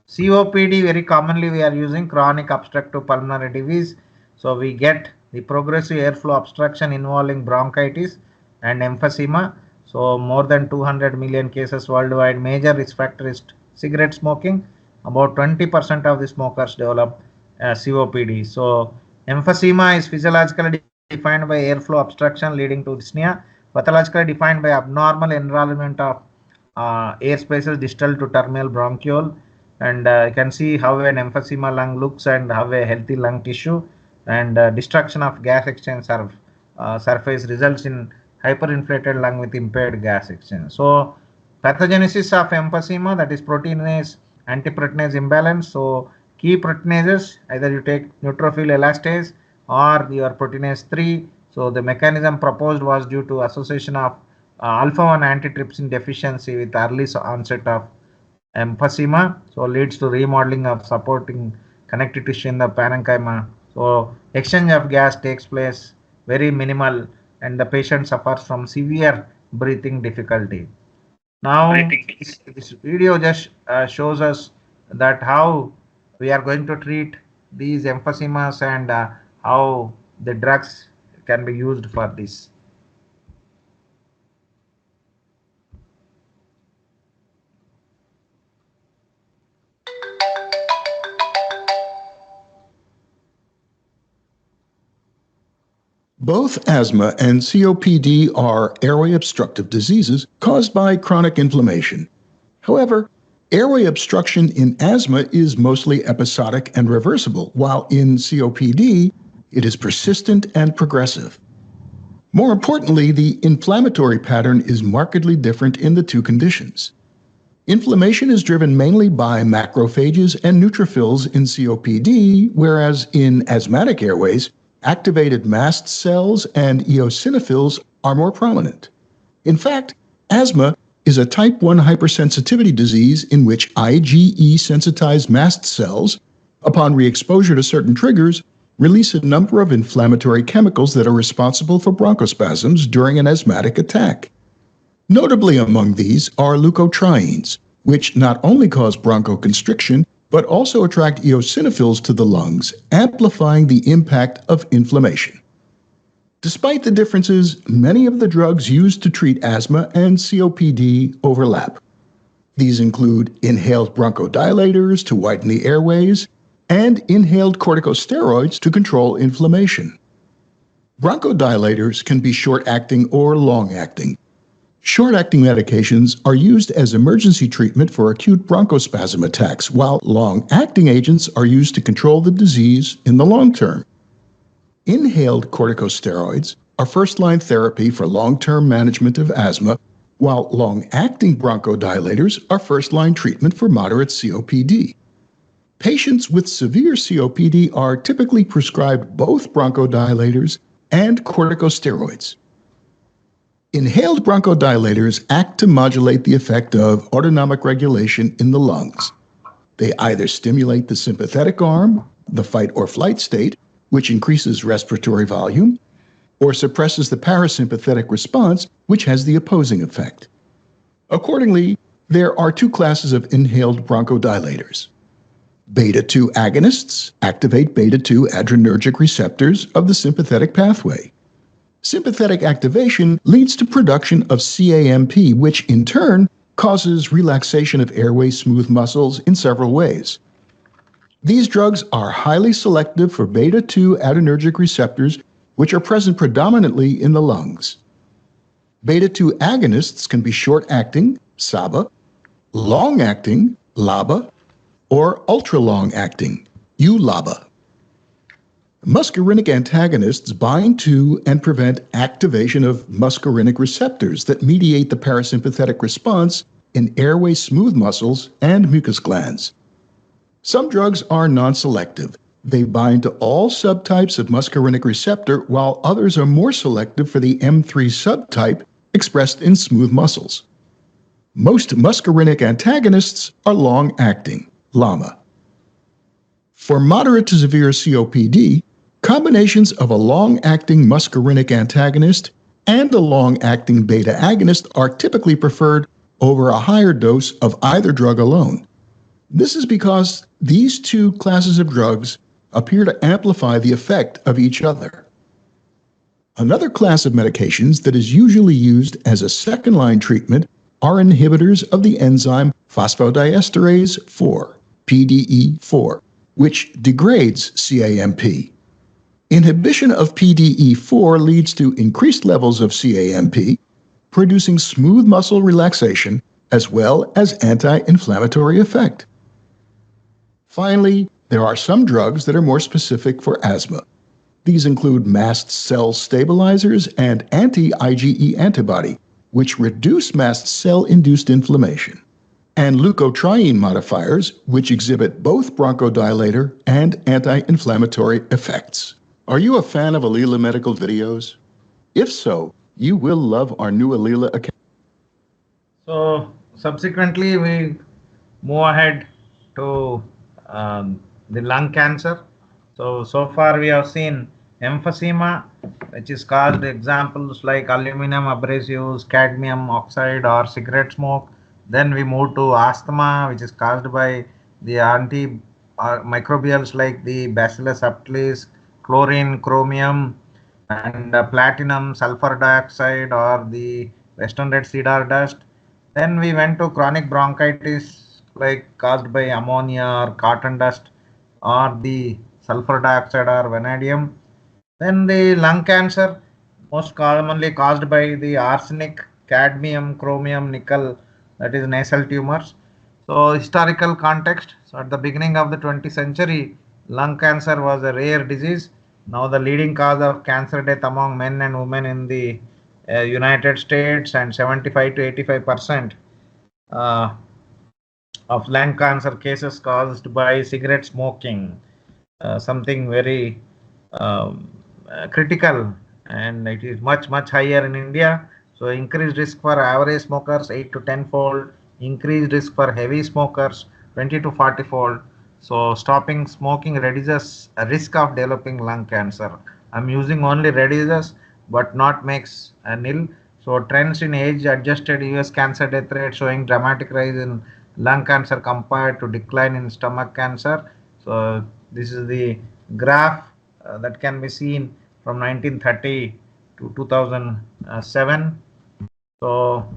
COPD, very commonly we are using chronic obstructive pulmonary disease. So we get the progressive airflow obstruction involving bronchitis and emphysema. So more than 200 million cases worldwide. Major risk factor is cigarette smoking. About 20% of the smokers develop COPD. So emphysema is physiologically defined by airflow obstruction leading to dyspnea, pathologically defined by abnormal enrollment of air spaces distal to terminal bronchiole, and you can see how an emphysema lung looks and how a healthy lung tissue, and destruction of gas exchange surface results in hyperinflated lung with impaired gas exchange. So pathogenesis of emphysema, that is proteinase antiproteinase imbalance. So key proteinases, either you take neutrophil elastase or your proteinase 3. So the mechanism proposed was due to association of alpha 1 antitrypsin deficiency with early onset of emphysema. So leads to remodeling of supporting connective tissue in the parenchyma. So exchange of gas takes place very minimal, and the patient suffers from severe breathing difficulty. Now this video just shows us that how we are going to treat these emphysemas and how the drugs can be used for this. Both asthma and COPD are airway obstructive diseases caused by chronic inflammation. However, airway obstruction in asthma is mostly episodic and reversible, while in COPD, it is persistent and progressive. More importantly, the inflammatory pattern is markedly different in the two conditions. Inflammation is driven mainly by macrophages and neutrophils in COPD, whereas in asthmatic airways, activated mast cells and eosinophils are more prominent. In fact, asthma is a type 1 hypersensitivity disease in which IgE-sensitized mast cells, upon re-exposure to certain triggers, release a number of inflammatory chemicals that are responsible for bronchospasms during an asthmatic attack. Notably among these are leukotrienes, which not only cause bronchoconstriction, but also attract eosinophils to the lungs, amplifying the impact of inflammation. Despite the differences, many of the drugs used to treat asthma and COPD overlap. These include inhaled bronchodilators to widen the airways and inhaled corticosteroids to control inflammation. Bronchodilators can be short-acting or long-acting. Short-acting medications are used as emergency treatment for acute bronchospasm attacks, while long-acting agents are used to control the disease in the long term. Inhaled corticosteroids are first-line therapy for long-term management of asthma, while long-acting bronchodilators are first-line treatment for moderate COPD. Patients with severe COPD are typically prescribed both bronchodilators and corticosteroids. Inhaled bronchodilators act to modulate the effect of autonomic regulation in the lungs. They either stimulate the sympathetic arm, the fight or flight state, which increases respiratory volume, or suppresses the parasympathetic response, which has the opposing effect. Accordingly, there are two classes of inhaled bronchodilators. Beta-2 agonists activate beta-2 adrenergic receptors of the sympathetic pathway. Sympathetic activation leads to production of CAMP, which in turn causes relaxation of airway smooth muscles in several ways. These drugs are highly selective for beta-2 adrenergic receptors, which are present predominantly in the lungs. Beta-2 agonists can be short-acting, SABA, long-acting, LABA, or ultra-long-acting, ULABA. Muscarinic antagonists bind to and prevent activation of muscarinic receptors that mediate the parasympathetic response in airway smooth muscles and mucus glands. Some drugs are non-selective. They bind to all subtypes of muscarinic receptor, while others are more selective for the M3 subtype expressed in smooth muscles. Most muscarinic antagonists are long-acting, LAMA. For moderate to severe COPD, combinations of a long-acting muscarinic antagonist and a long-acting beta agonist are typically preferred over a higher dose of either drug alone. This is because these two classes of drugs appear to amplify the effect of each other. Another class of medications that is usually used as a second-line treatment are inhibitors of the enzyme phosphodiesterase 4, PDE4, which degrades CAMP. Inhibition of PDE4 leads to increased levels of CAMP, producing smooth muscle relaxation as well as anti-inflammatory effect. Finally, there are some drugs that are more specific for asthma. These include mast cell stabilizers and anti-IgE antibody, which reduce mast cell-induced inflammation, and leukotriene modifiers, which exhibit both bronchodilator and anti-inflammatory effects. Are you a fan of Alila Medical videos? If so, you will love our new Alila account. So subsequently, we move ahead to the lung cancer. So far we have seen emphysema, which is caused examples like aluminum abrasives, cadmium oxide, or cigarette smoke. Then we move to asthma, which is caused by the microbials like the Bacillus subtilis, chlorine, chromium, and platinum, sulfur dioxide, or the western red cedar dust. Then we went to chronic bronchitis like caused by ammonia or cotton dust or the sulfur dioxide or vanadium. Then the lung cancer, most commonly caused by the arsenic, cadmium, chromium, nickel, that is nasal tumors. So historical context. So at the beginning of the 20th century, lung cancer was a rare disease. Now the leading cause of cancer death among men and women in the United States, and 75 to 85% uh, of lung cancer cases caused by cigarette smoking, something very um, critical, and it is much higher in India. So increased risk for average smokers 8 to 10 fold, increased risk for heavy smokers 20 to 40 fold. So stopping smoking reduces a risk of developing lung cancer. I'm using only reduces but not makes a nil. So trends in age adjusted US cancer death rate showing dramatic rise in lung cancer compared to decline in stomach cancer. So this is the graph that can be seen from 1930 to 2007. So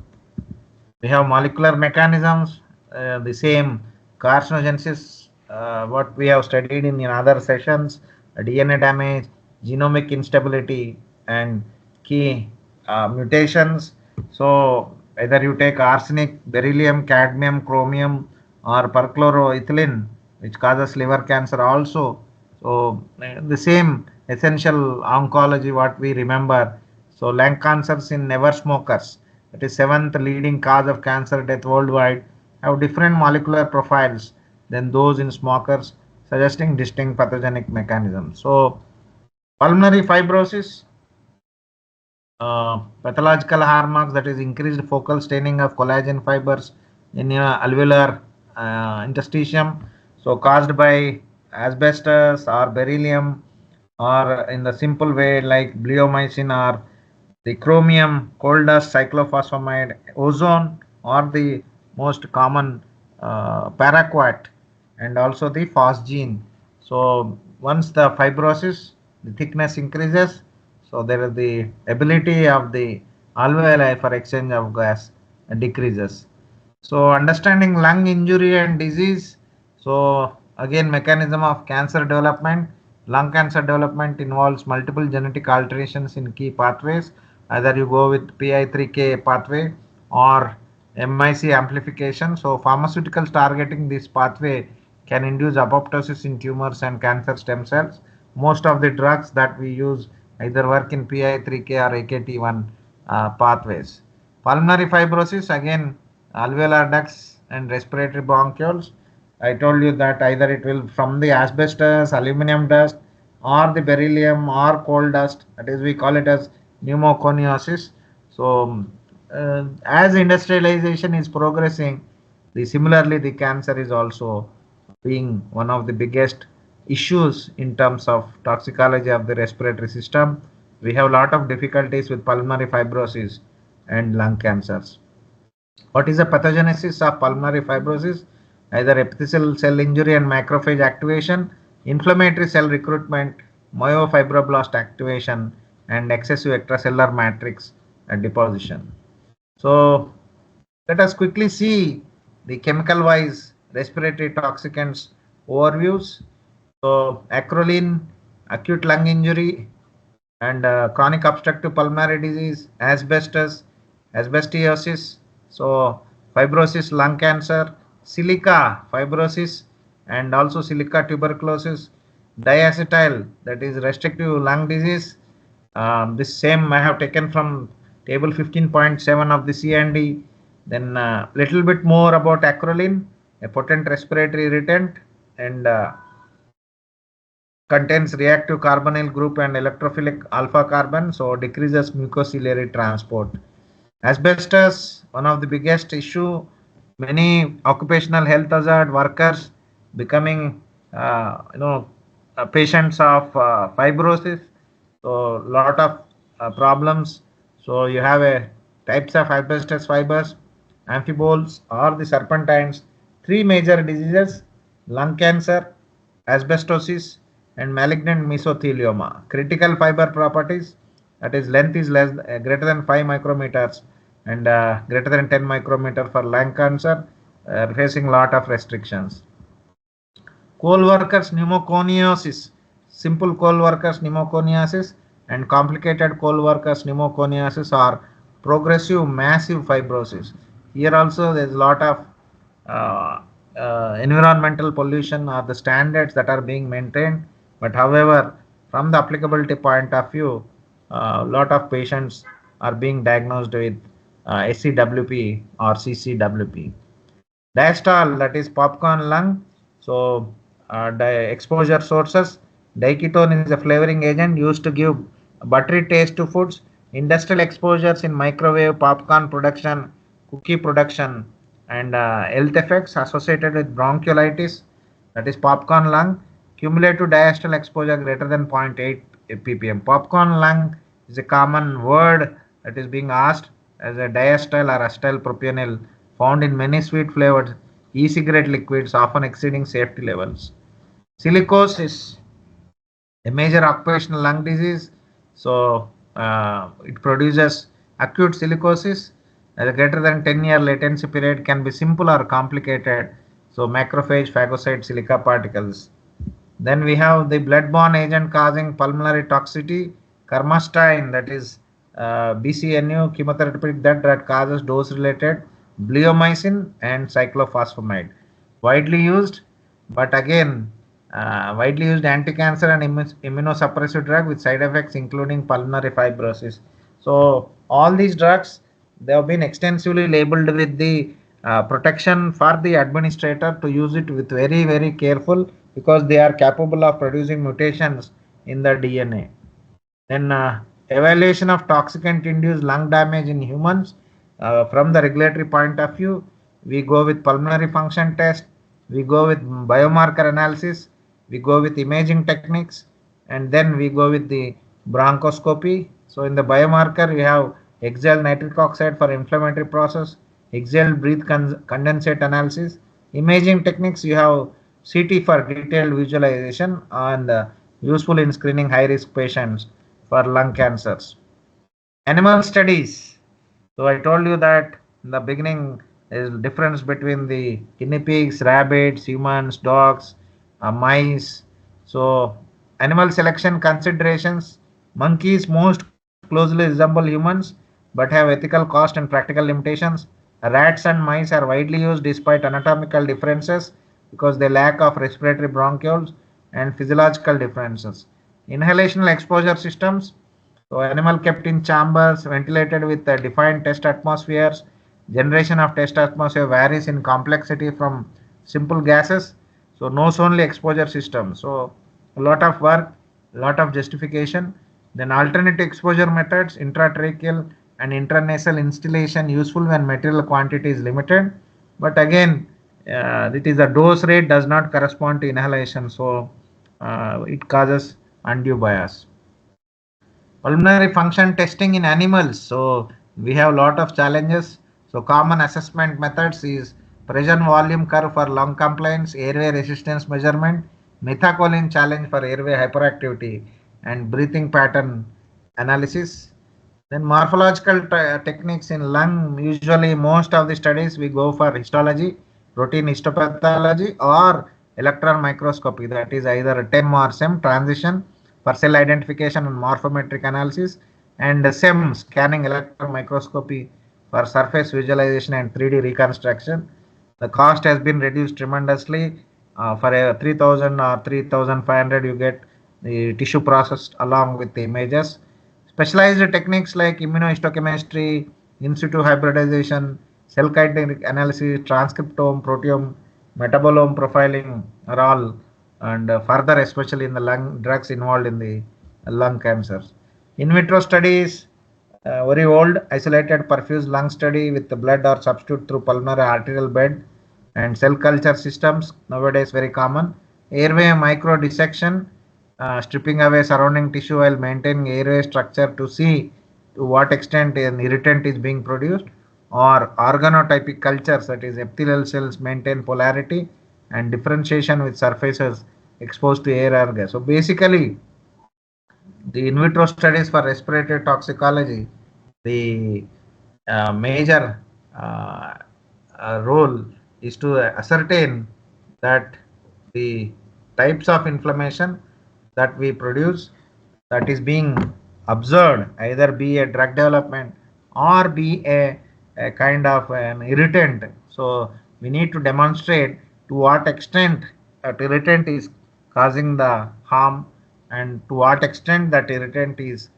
we have molecular mechanisms, the same carcinogenesis, what we have studied in other sessions, DNA damage, genomic instability, and key mutations. So either you take arsenic, beryllium, cadmium, chromium, or perchloroethylene, which causes liver cancer also. So the same essential oncology what we remember. So lung cancers in never smokers, that is seventh leading cause of cancer death worldwide, have different molecular profiles than those in smokers, suggesting distinct pathogenic mechanisms. So pulmonary fibrosis, pathological hallmarks, that is increased focal staining of collagen fibers in alveolar interstitium, so caused by asbestos or beryllium, or in the simple way like bleomycin or the chromium, coal dust, cyclophosphamide, ozone, or the most common paraquat, and also the phosgene. So once the fibrosis, the thickness increases, so there is the ability of the alveoli for exchange of gas decreases. So understanding lung injury and disease. So again, mechanism of cancer development. Lung cancer development involves multiple genetic alterations in key pathways. Either you go with PI3K pathway or MIC amplification. So pharmaceuticals targeting this pathway can induce apoptosis in tumors and cancer stem cells. Most of the drugs that we use either work in PI3K or AKT1 pathways. Pulmonary fibrosis, again alveolar ducts and respiratory bronchioles. I told you that either it will from the asbestos, aluminum dust, or the beryllium or coal dust. That is, we call it as pneumoconiosis. So, as industrialization is progressing, similarly the cancer is also being one of the biggest issues in terms of toxicology of the respiratory system. We have a lot of difficulties with pulmonary fibrosis and lung cancers. What is the pathogenesis of pulmonary fibrosis? Either epithelial cell injury and macrophage activation, inflammatory cell recruitment, myofibroblast activation, and excessive extracellular matrix deposition. So let us quickly see the chemical wise respiratory toxicants overviews. So acrolein, acute lung injury, and chronic obstructive pulmonary disease, asbestos, asbestosis, so fibrosis, lung cancer, silica fibrosis, and also silica tuberculosis, diacetyl, that is restrictive lung disease. This same I have taken from table 15.7 of the C&D. Then little bit more about acrolein, a potent respiratory irritant, and contains reactive carbonyl group and electrophilic alpha carbon, so decreases mucociliary transport. Asbestos, one of the biggest issue, many occupational health hazard workers becoming patients of fibrosis, so lot of problems. So you have a types of asbestos fibers, amphiboles or the serpentines, three major diseases: lung cancer, asbestosis, and malignant mesothelioma. Critical fiber properties, that is length is greater than 5 micrometers and greater than 10 micrometer for lung cancer, facing lot of restrictions. Coal workers pneumoconiosis, simple coal workers pneumoconiasis and complicated coal workers pneumoconiasis are progressive massive fibrosis. Here also there is a lot of uh, environmental pollution or the standards that are being maintained, but however from the applicability point of view, a lot of patients are being diagnosed with SCWP or CCWP. Diastole, that is popcorn lung. So, exposure sources. Diketone is a flavoring agent used to give buttery taste to foods. Industrial exposures in microwave, popcorn production, cookie production, and health effects associated with bronchiolitis, that is popcorn lung. Cumulative diastole exposure greater than zero point 0.8 ppm. Popcorn lung is a common word that is being asked as a diacetyl or acetyl propionyl found in many sweet flavored e-cigarette liquids, often exceeding safety levels. Silicosis, a major occupational lung disease. So it produces acute silicosis. A greater than 10-year latency period can be simple or complicated. So macrophage phagocyte silica particles. Then we have the blood-borne agent causing pulmonary toxicity, karmastine, that is BCNU, chemotherapeutic that causes dose-related bleomycin and cyclophosphamide. Widely used, but again, widely used anti-cancer and immunosuppressive drug with side effects including pulmonary fibrosis. So all these drugs, they have been extensively labeled with the protection for the administrator to use it with very careful, because they are capable of producing mutations in the DNA. Then evaluation of toxicant induced lung damage in humans. From the regulatory point of view, we go with pulmonary function test, we go with biomarker analysis, we go with imaging techniques, and then we go with the bronchoscopy. So in the biomarker, we have exhaled nitric oxide for inflammatory process, exhaled breath condensate analysis. Imaging techniques, you have CT for detailed visualization and useful in screening high risk patients for lung cancers. Animal studies. So I told you that in the beginning is difference between the guinea pigs, rabbits, humans, dogs, mice. So animal selection considerations. Monkeys most closely resemble humans but have ethical cost and practical limitations. Rats and mice are widely used despite anatomical differences because they lack of respiratory bronchioles and physiological differences. Inhalational exposure systems. So animal kept in chambers ventilated with defined test atmospheres. Generation of test atmosphere varies in complexity from simple gases. So nose only exposure system. So a lot of work, a lot of justification. Then alternate exposure methods, intratracheal and intranasal instillation useful when material quantity is limited. But again, it is a dose rate does not correspond to inhalation. So it causes undue bias. Pulmonary function testing in animals. So we have a lot of challenges. So common assessment methods is pressure volume curve for lung compliance, airway resistance measurement, methacholine challenge for airway hyperactivity, and breathing pattern analysis. Then morphological techniques in lung. Usually most of the studies we go for histology, routine histopathology, or electron microscopy, that is either TEM or SEM transition for cell identification and morphometric analysis, and SEM scanning electron microscopy for surface visualization and 3D reconstruction. The cost has been reduced tremendously. For a 3000 or 3500 you get the tissue processed along with the images. Specialized techniques like immunohistochemistry, in situ hybridization, cell kinetic analysis, transcriptome, proteome, metabolome profiling are all, and further especially in the lung drugs involved in the lung cancers. In vitro studies, very old isolated perfused lung study with the blood or substitute through pulmonary arterial bed, and cell culture systems nowadays very common. Airway micro dissection, stripping away surrounding tissue while maintaining airway structure to see to what extent an irritant is being produced, or organotypic cultures, that is epithelial cells maintain polarity and differentiation with surfaces exposed to air or gas. So basically, the in vitro studies for respiratory toxicology, the major uh, role is to ascertain that the types of inflammation that we produce, that is being observed, either be a drug development or be a kind of an irritant. So we need to demonstrate to what extent that irritant is causing the harm, and to what extent that irritant is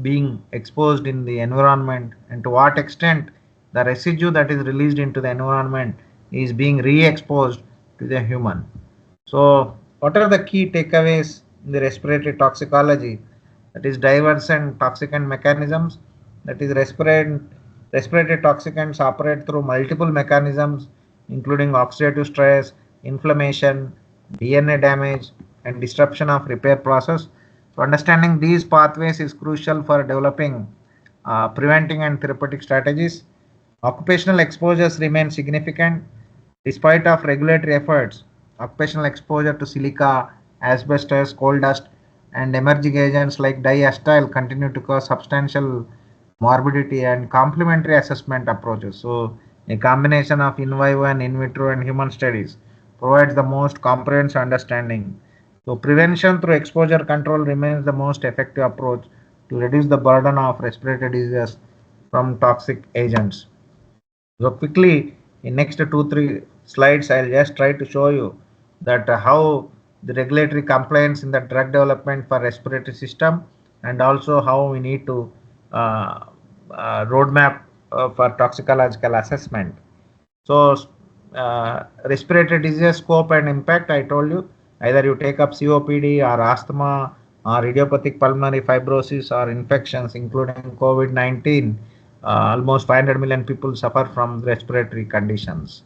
being exposed in the environment, and to what extent the residue that is released into the environment is being re-exposed to the human. So, what are the key takeaways in the respiratory toxicology? That is diverse and toxicant mechanisms. That is respiratory toxicants operate through multiple mechanisms, including oxidative stress, inflammation, DNA damage, and disruption of repair process. So, understanding these pathways is crucial for developing preventing and therapeutic strategies. Occupational exposures remain significant despite of regulatory efforts. Occupational exposure to silica, asbestos, coal dust, and emerging agents like diacetyl continue to cause substantial morbidity, and complementary assessment approaches. So, a combination of in vivo and in vitro and human studies provides the most comprehensive understanding. So, prevention through exposure control remains the most effective approach to reduce the burden of respiratory diseases from toxic agents. So quickly, in next 2 3 slides, I'll just try to show you that how the regulatory compliance in the drug development for respiratory system, and also how we need to uh, roadmap for toxicological assessment. So, respiratory disease scope and impact, I told you, either you take up COPD or asthma or idiopathic pulmonary fibrosis or infections, including COVID-19. Almost 500 million people suffer from respiratory conditions.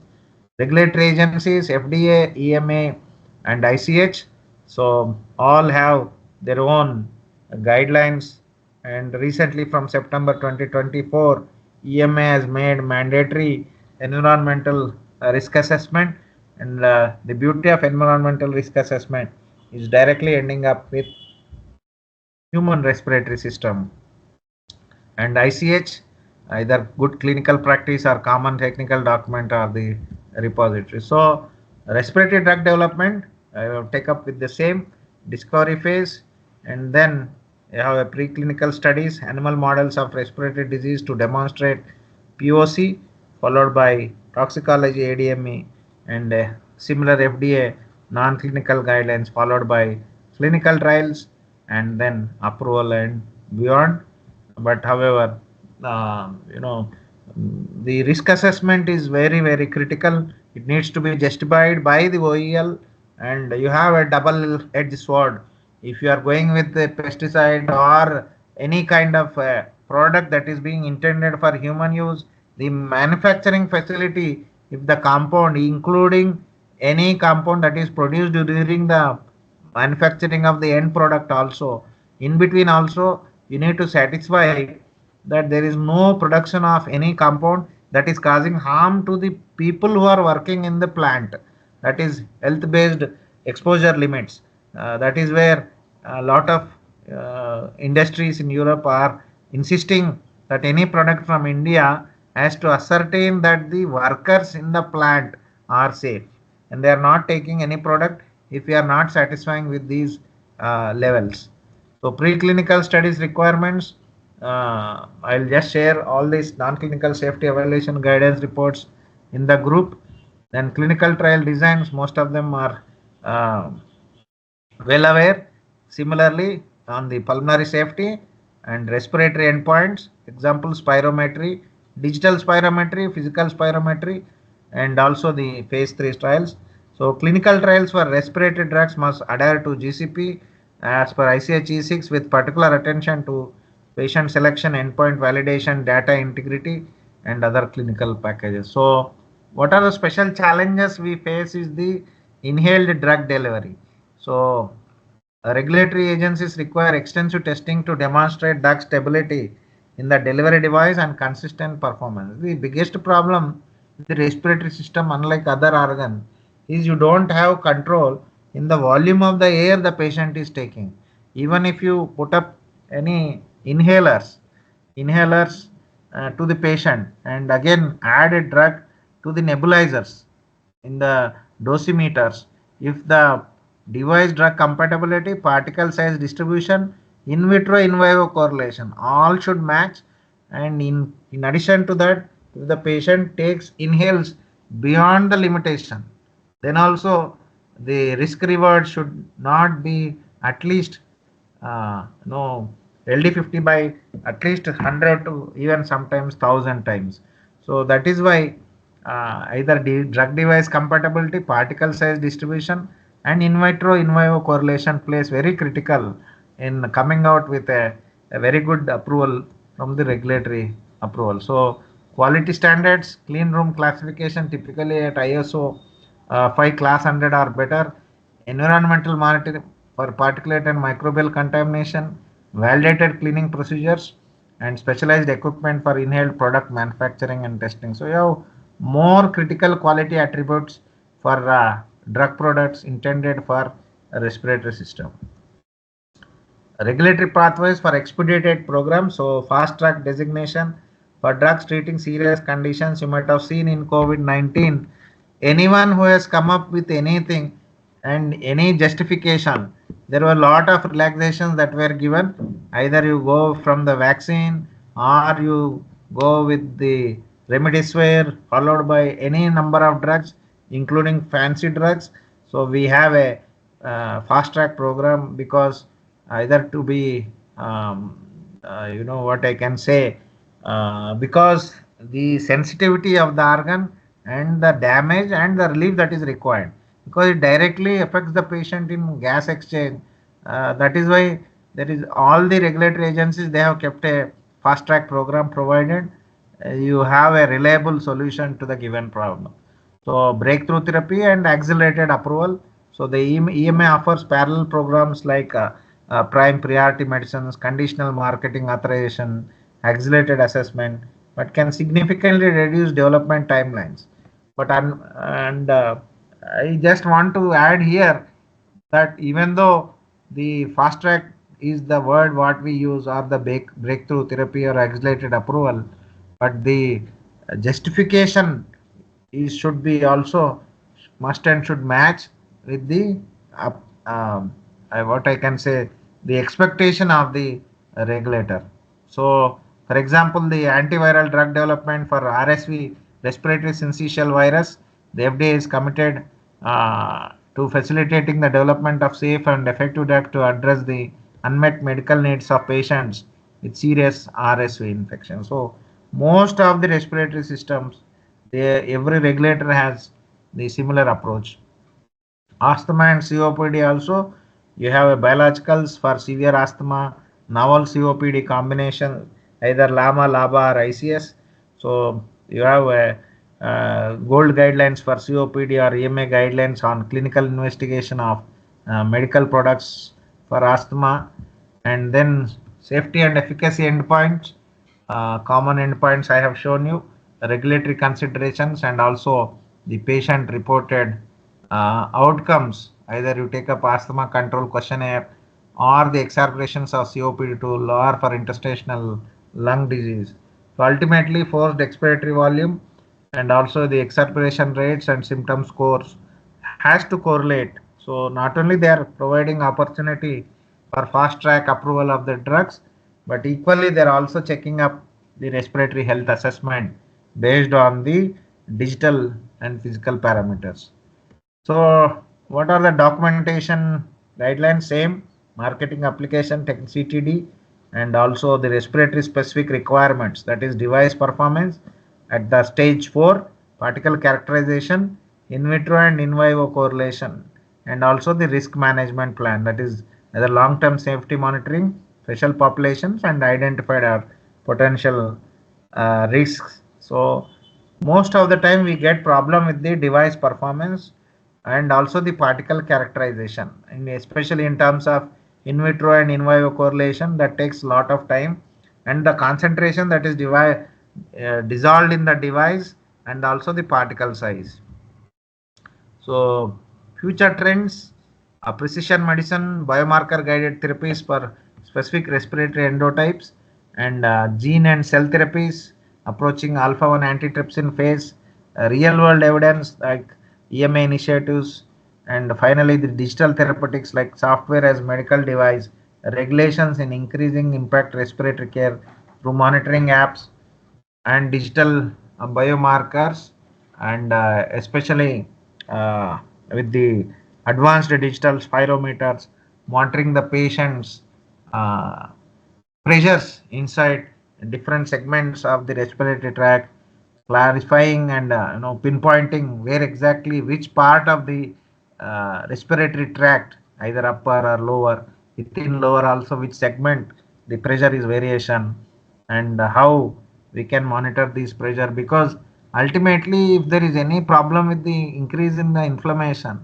Regulatory agencies, FDA, EMA, and ICH, so all have their own guidelines. And recently, from September 2024, EMA has made mandatory environmental risk assessment, and the beauty of environmental risk assessment is directly ending up with human respiratory system. And ICH, either good clinical practice or common technical document are the repository. So respiratory drug development, I will take up with the same discovery phase, and then you have a preclinical studies, animal models of respiratory disease to demonstrate POC, followed by toxicology ADME, and similar FDA non-clinical guidelines, followed by clinical trials, and then approval and beyond. But however, the risk assessment is very critical. It needs to be justified by the OEL, and you have a double edged sword. If you are going with the pesticide or any kind of product that is being intended for human use, the manufacturing facility, if the compound, including any compound that is produced during the manufacturing of the end product, also in between also, you need to satisfy that there is no production of any compound that is causing harm to the people who are working in the plant. That is health based exposure limits. That is where a lot of industries in Europe are insisting that any product from India has to ascertain that the workers in the plant are safe, and they are not taking any product if we are not satisfying with these levels. So preclinical studies requirements, I'll just share all these non-clinical safety evaluation guidance reports in the group. Then clinical trial designs, most of them are uh, well aware. Similarly, on the pulmonary safety and respiratory endpoints, example spirometry, digital spirometry, physical spirometry, and also the phase 3 trials. So clinical trials for respiratory drugs must adhere to GCP as per ICH E6, with particular attention to patient selection, endpoint validation, data integrity, and other clinical packages. So what are the special challenges we face is the inhaled drug delivery. So regulatory agencies require extensive testing to demonstrate drug stability in the delivery device and consistent performance. The biggest problem with the respiratory system, unlike other organ, is you don't have control in the volume of the air the patient is taking. Even if you put up any inhalers to the patient and again add a drug to the nebulizers in the dosimeters, if the device drug compatibility, particle size distribution, in vitro in vivo correlation all should match. And in addition to that, if the patient takes inhales beyond the limitation, then also the risk reward should not be at least no LD50 by at least 100 to even sometimes 1000 times. So that is why either drug device compatibility, particle size distribution, and in vitro in vivo correlation plays very critical in coming out with a very good approval from the regulatory approval. So quality standards, clean room classification typically at ISO 5 class 100 or better, environmental monitoring for particulate and microbial contamination, validated cleaning procedures, and specialized equipment for inhaled product manufacturing and testing. So you have more critical quality attributes for drug products intended for a respiratory system. Regulatory pathways for expedited programs. So fast track designation for drugs treating serious conditions. You might have seen in COVID-19, anyone who has come up with anything and any justification, there were a lot of relaxations that were given. Either you go from the vaccine or you go with the remdesivir followed by any number of drugs, including fancy drugs. So we have a fast track program because either to be what I can say, because the sensitivity of the organ and the damage and the relief that is required, because it directly affects the patient in gas exchange. That is why there is all the regulatory agencies, they have kept a fast track program provided you have a reliable solution to the given problem. So breakthrough therapy and accelerated approval. So the EMA offers parallel programs like prime priority medicines, conditional marketing authorization, accelerated assessment, but can significantly reduce development timelines. But I just want to add here that even though the fast track is the word what we use, or the breakthrough therapy or accelerated approval, but the justification is should be also must and should match with the uh, what I can say, the expectation of the regulator. So, for example, the antiviral drug development for RSV, respiratory syncytial virus, the FDA is committed to facilitating the development of safe and effective drug to address the unmet medical needs of patients with serious RSV infection. So, most of the respiratory systems, every regulator has the similar approach. Asthma and COPD also, you have a biologicals for severe asthma, novel COPD combination, either LAMA, LABA or ICS. So you have a gold guidelines for COPD or EMA guidelines on clinical investigation of medical products for asthma. And then safety and efficacy endpoints, common endpoints I have shown you, regulatory considerations, and also the patient reported outcomes. Either you take up asthma control questionnaire or the exacerbations of COPD tool or for interstitial lung disease. So ultimately, forced expiratory volume and also the exacerbation rates and symptom scores has to correlate. So not only they are providing opportunity for fast track approval of the drugs, but equally they are also checking up the respiratory health assessment based on the digital and physical parameters. So what are the documentation guidelines? Same, marketing application CTD, and also the respiratory specific requirements, that is device performance at the stage 4, particle characterization, in vitro and in vivo correlation, and also the risk management plan, that is the long term safety monitoring, special populations, and identified potential risks. So most of the time we get problem with the device performance and also the particle characterization, and especially in terms of in vitro and in vivo correlation, that takes a lot of time, and the concentration that is dissolved in the device, and also the particle size. So future trends, precision medicine, biomarker guided therapies for specific respiratory endotypes, and gene and cell therapies approaching alpha 1 antitrypsin phase, real world evidence like EMA initiatives, and finally the digital therapeutics like software as medical device, regulations in increasing impact respiratory care through monitoring apps and digital biomarkers, and especially uh, with the advanced digital spirometers monitoring the patient's uh, pressures inside different segments of the respiratory tract, clarifying and pinpointing where exactly which part of the respiratory tract, either upper or lower, within lower also which segment the pressure is variation, and how we can monitor this pressure, because ultimately if there is any problem with the increase in the inflammation,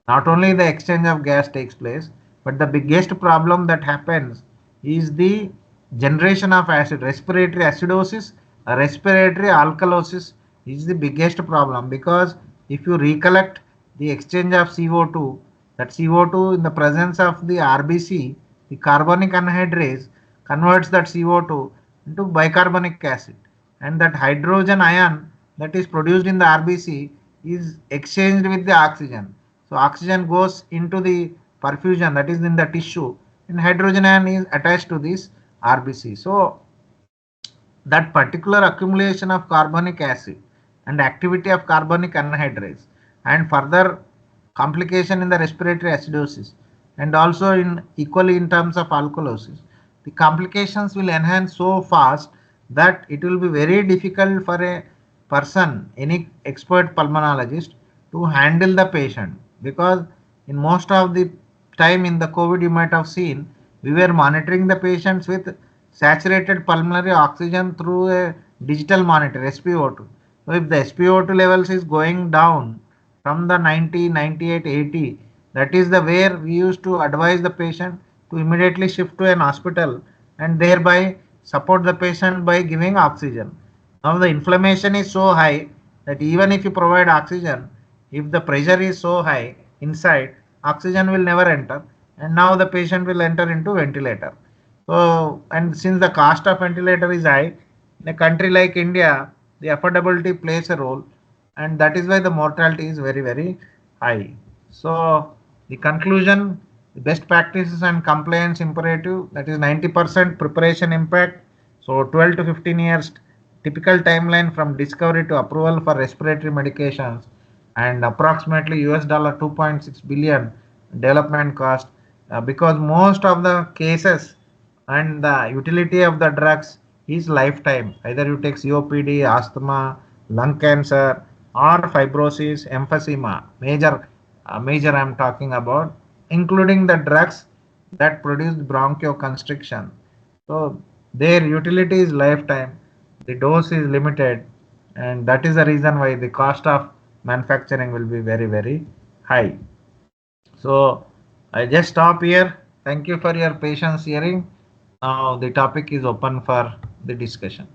not only the exchange of gas takes place, but the biggest problem that happens is the generation of acid. Respiratory acidosis, respiratory alkalosis is the biggest problem, because if you recollect the exchange of CO2, that CO2 in the presence of the RBC, the carbonic anhydrase converts that CO2 into bicarbonic acid, and that hydrogen ion that is produced in the RBC is exchanged with the oxygen. So oxygen goes into the perfusion, that is in the tissue, and hydrogen ion is attached to this RBC. So that particular accumulation of carbonic acid and activity of carbonic anhydrase, and further complication in the respiratory acidosis, and also in equally in terms of alkalosis, the complications will enhance so fast that it will be very difficult for a person, any expert pulmonologist, to handle the patient, because in most of the time in the COVID you might have seen, we were monitoring the patients with saturated pulmonary oxygen through a digital monitor SpO2. So if the SpO2 levels is going down from the 90, 98, 80, that is the where we used to advise the patient to immediately shift to an hospital and thereby support the patient by giving oxygen. Now the inflammation is so high that even if you provide oxygen, if the pressure is so high inside, oxygen will never enter, and now the patient will enter into ventilator. So, and since the cost of ventilator is high, in a country like India, the affordability plays a role, and that is why the mortality is very, very high. So, the conclusion, the best practices and compliance imperative, that is 90% preparation impact. So, 12 to 15 years typical timeline from discovery to approval for respiratory medications, and approximately US dollar 2.6 billion development cost, because most of the cases and the utility of the drugs is lifetime. Either you take COPD, asthma, lung cancer, or fibrosis, emphysema, major I'm talking about, including the drugs that produce bronchoconstriction. So their utility is lifetime, the dose is limited, and that is the reason why the cost of manufacturing will be very, very high. So I just stop here. Thank you for your patience hearing. Now the topic is open for the discussion.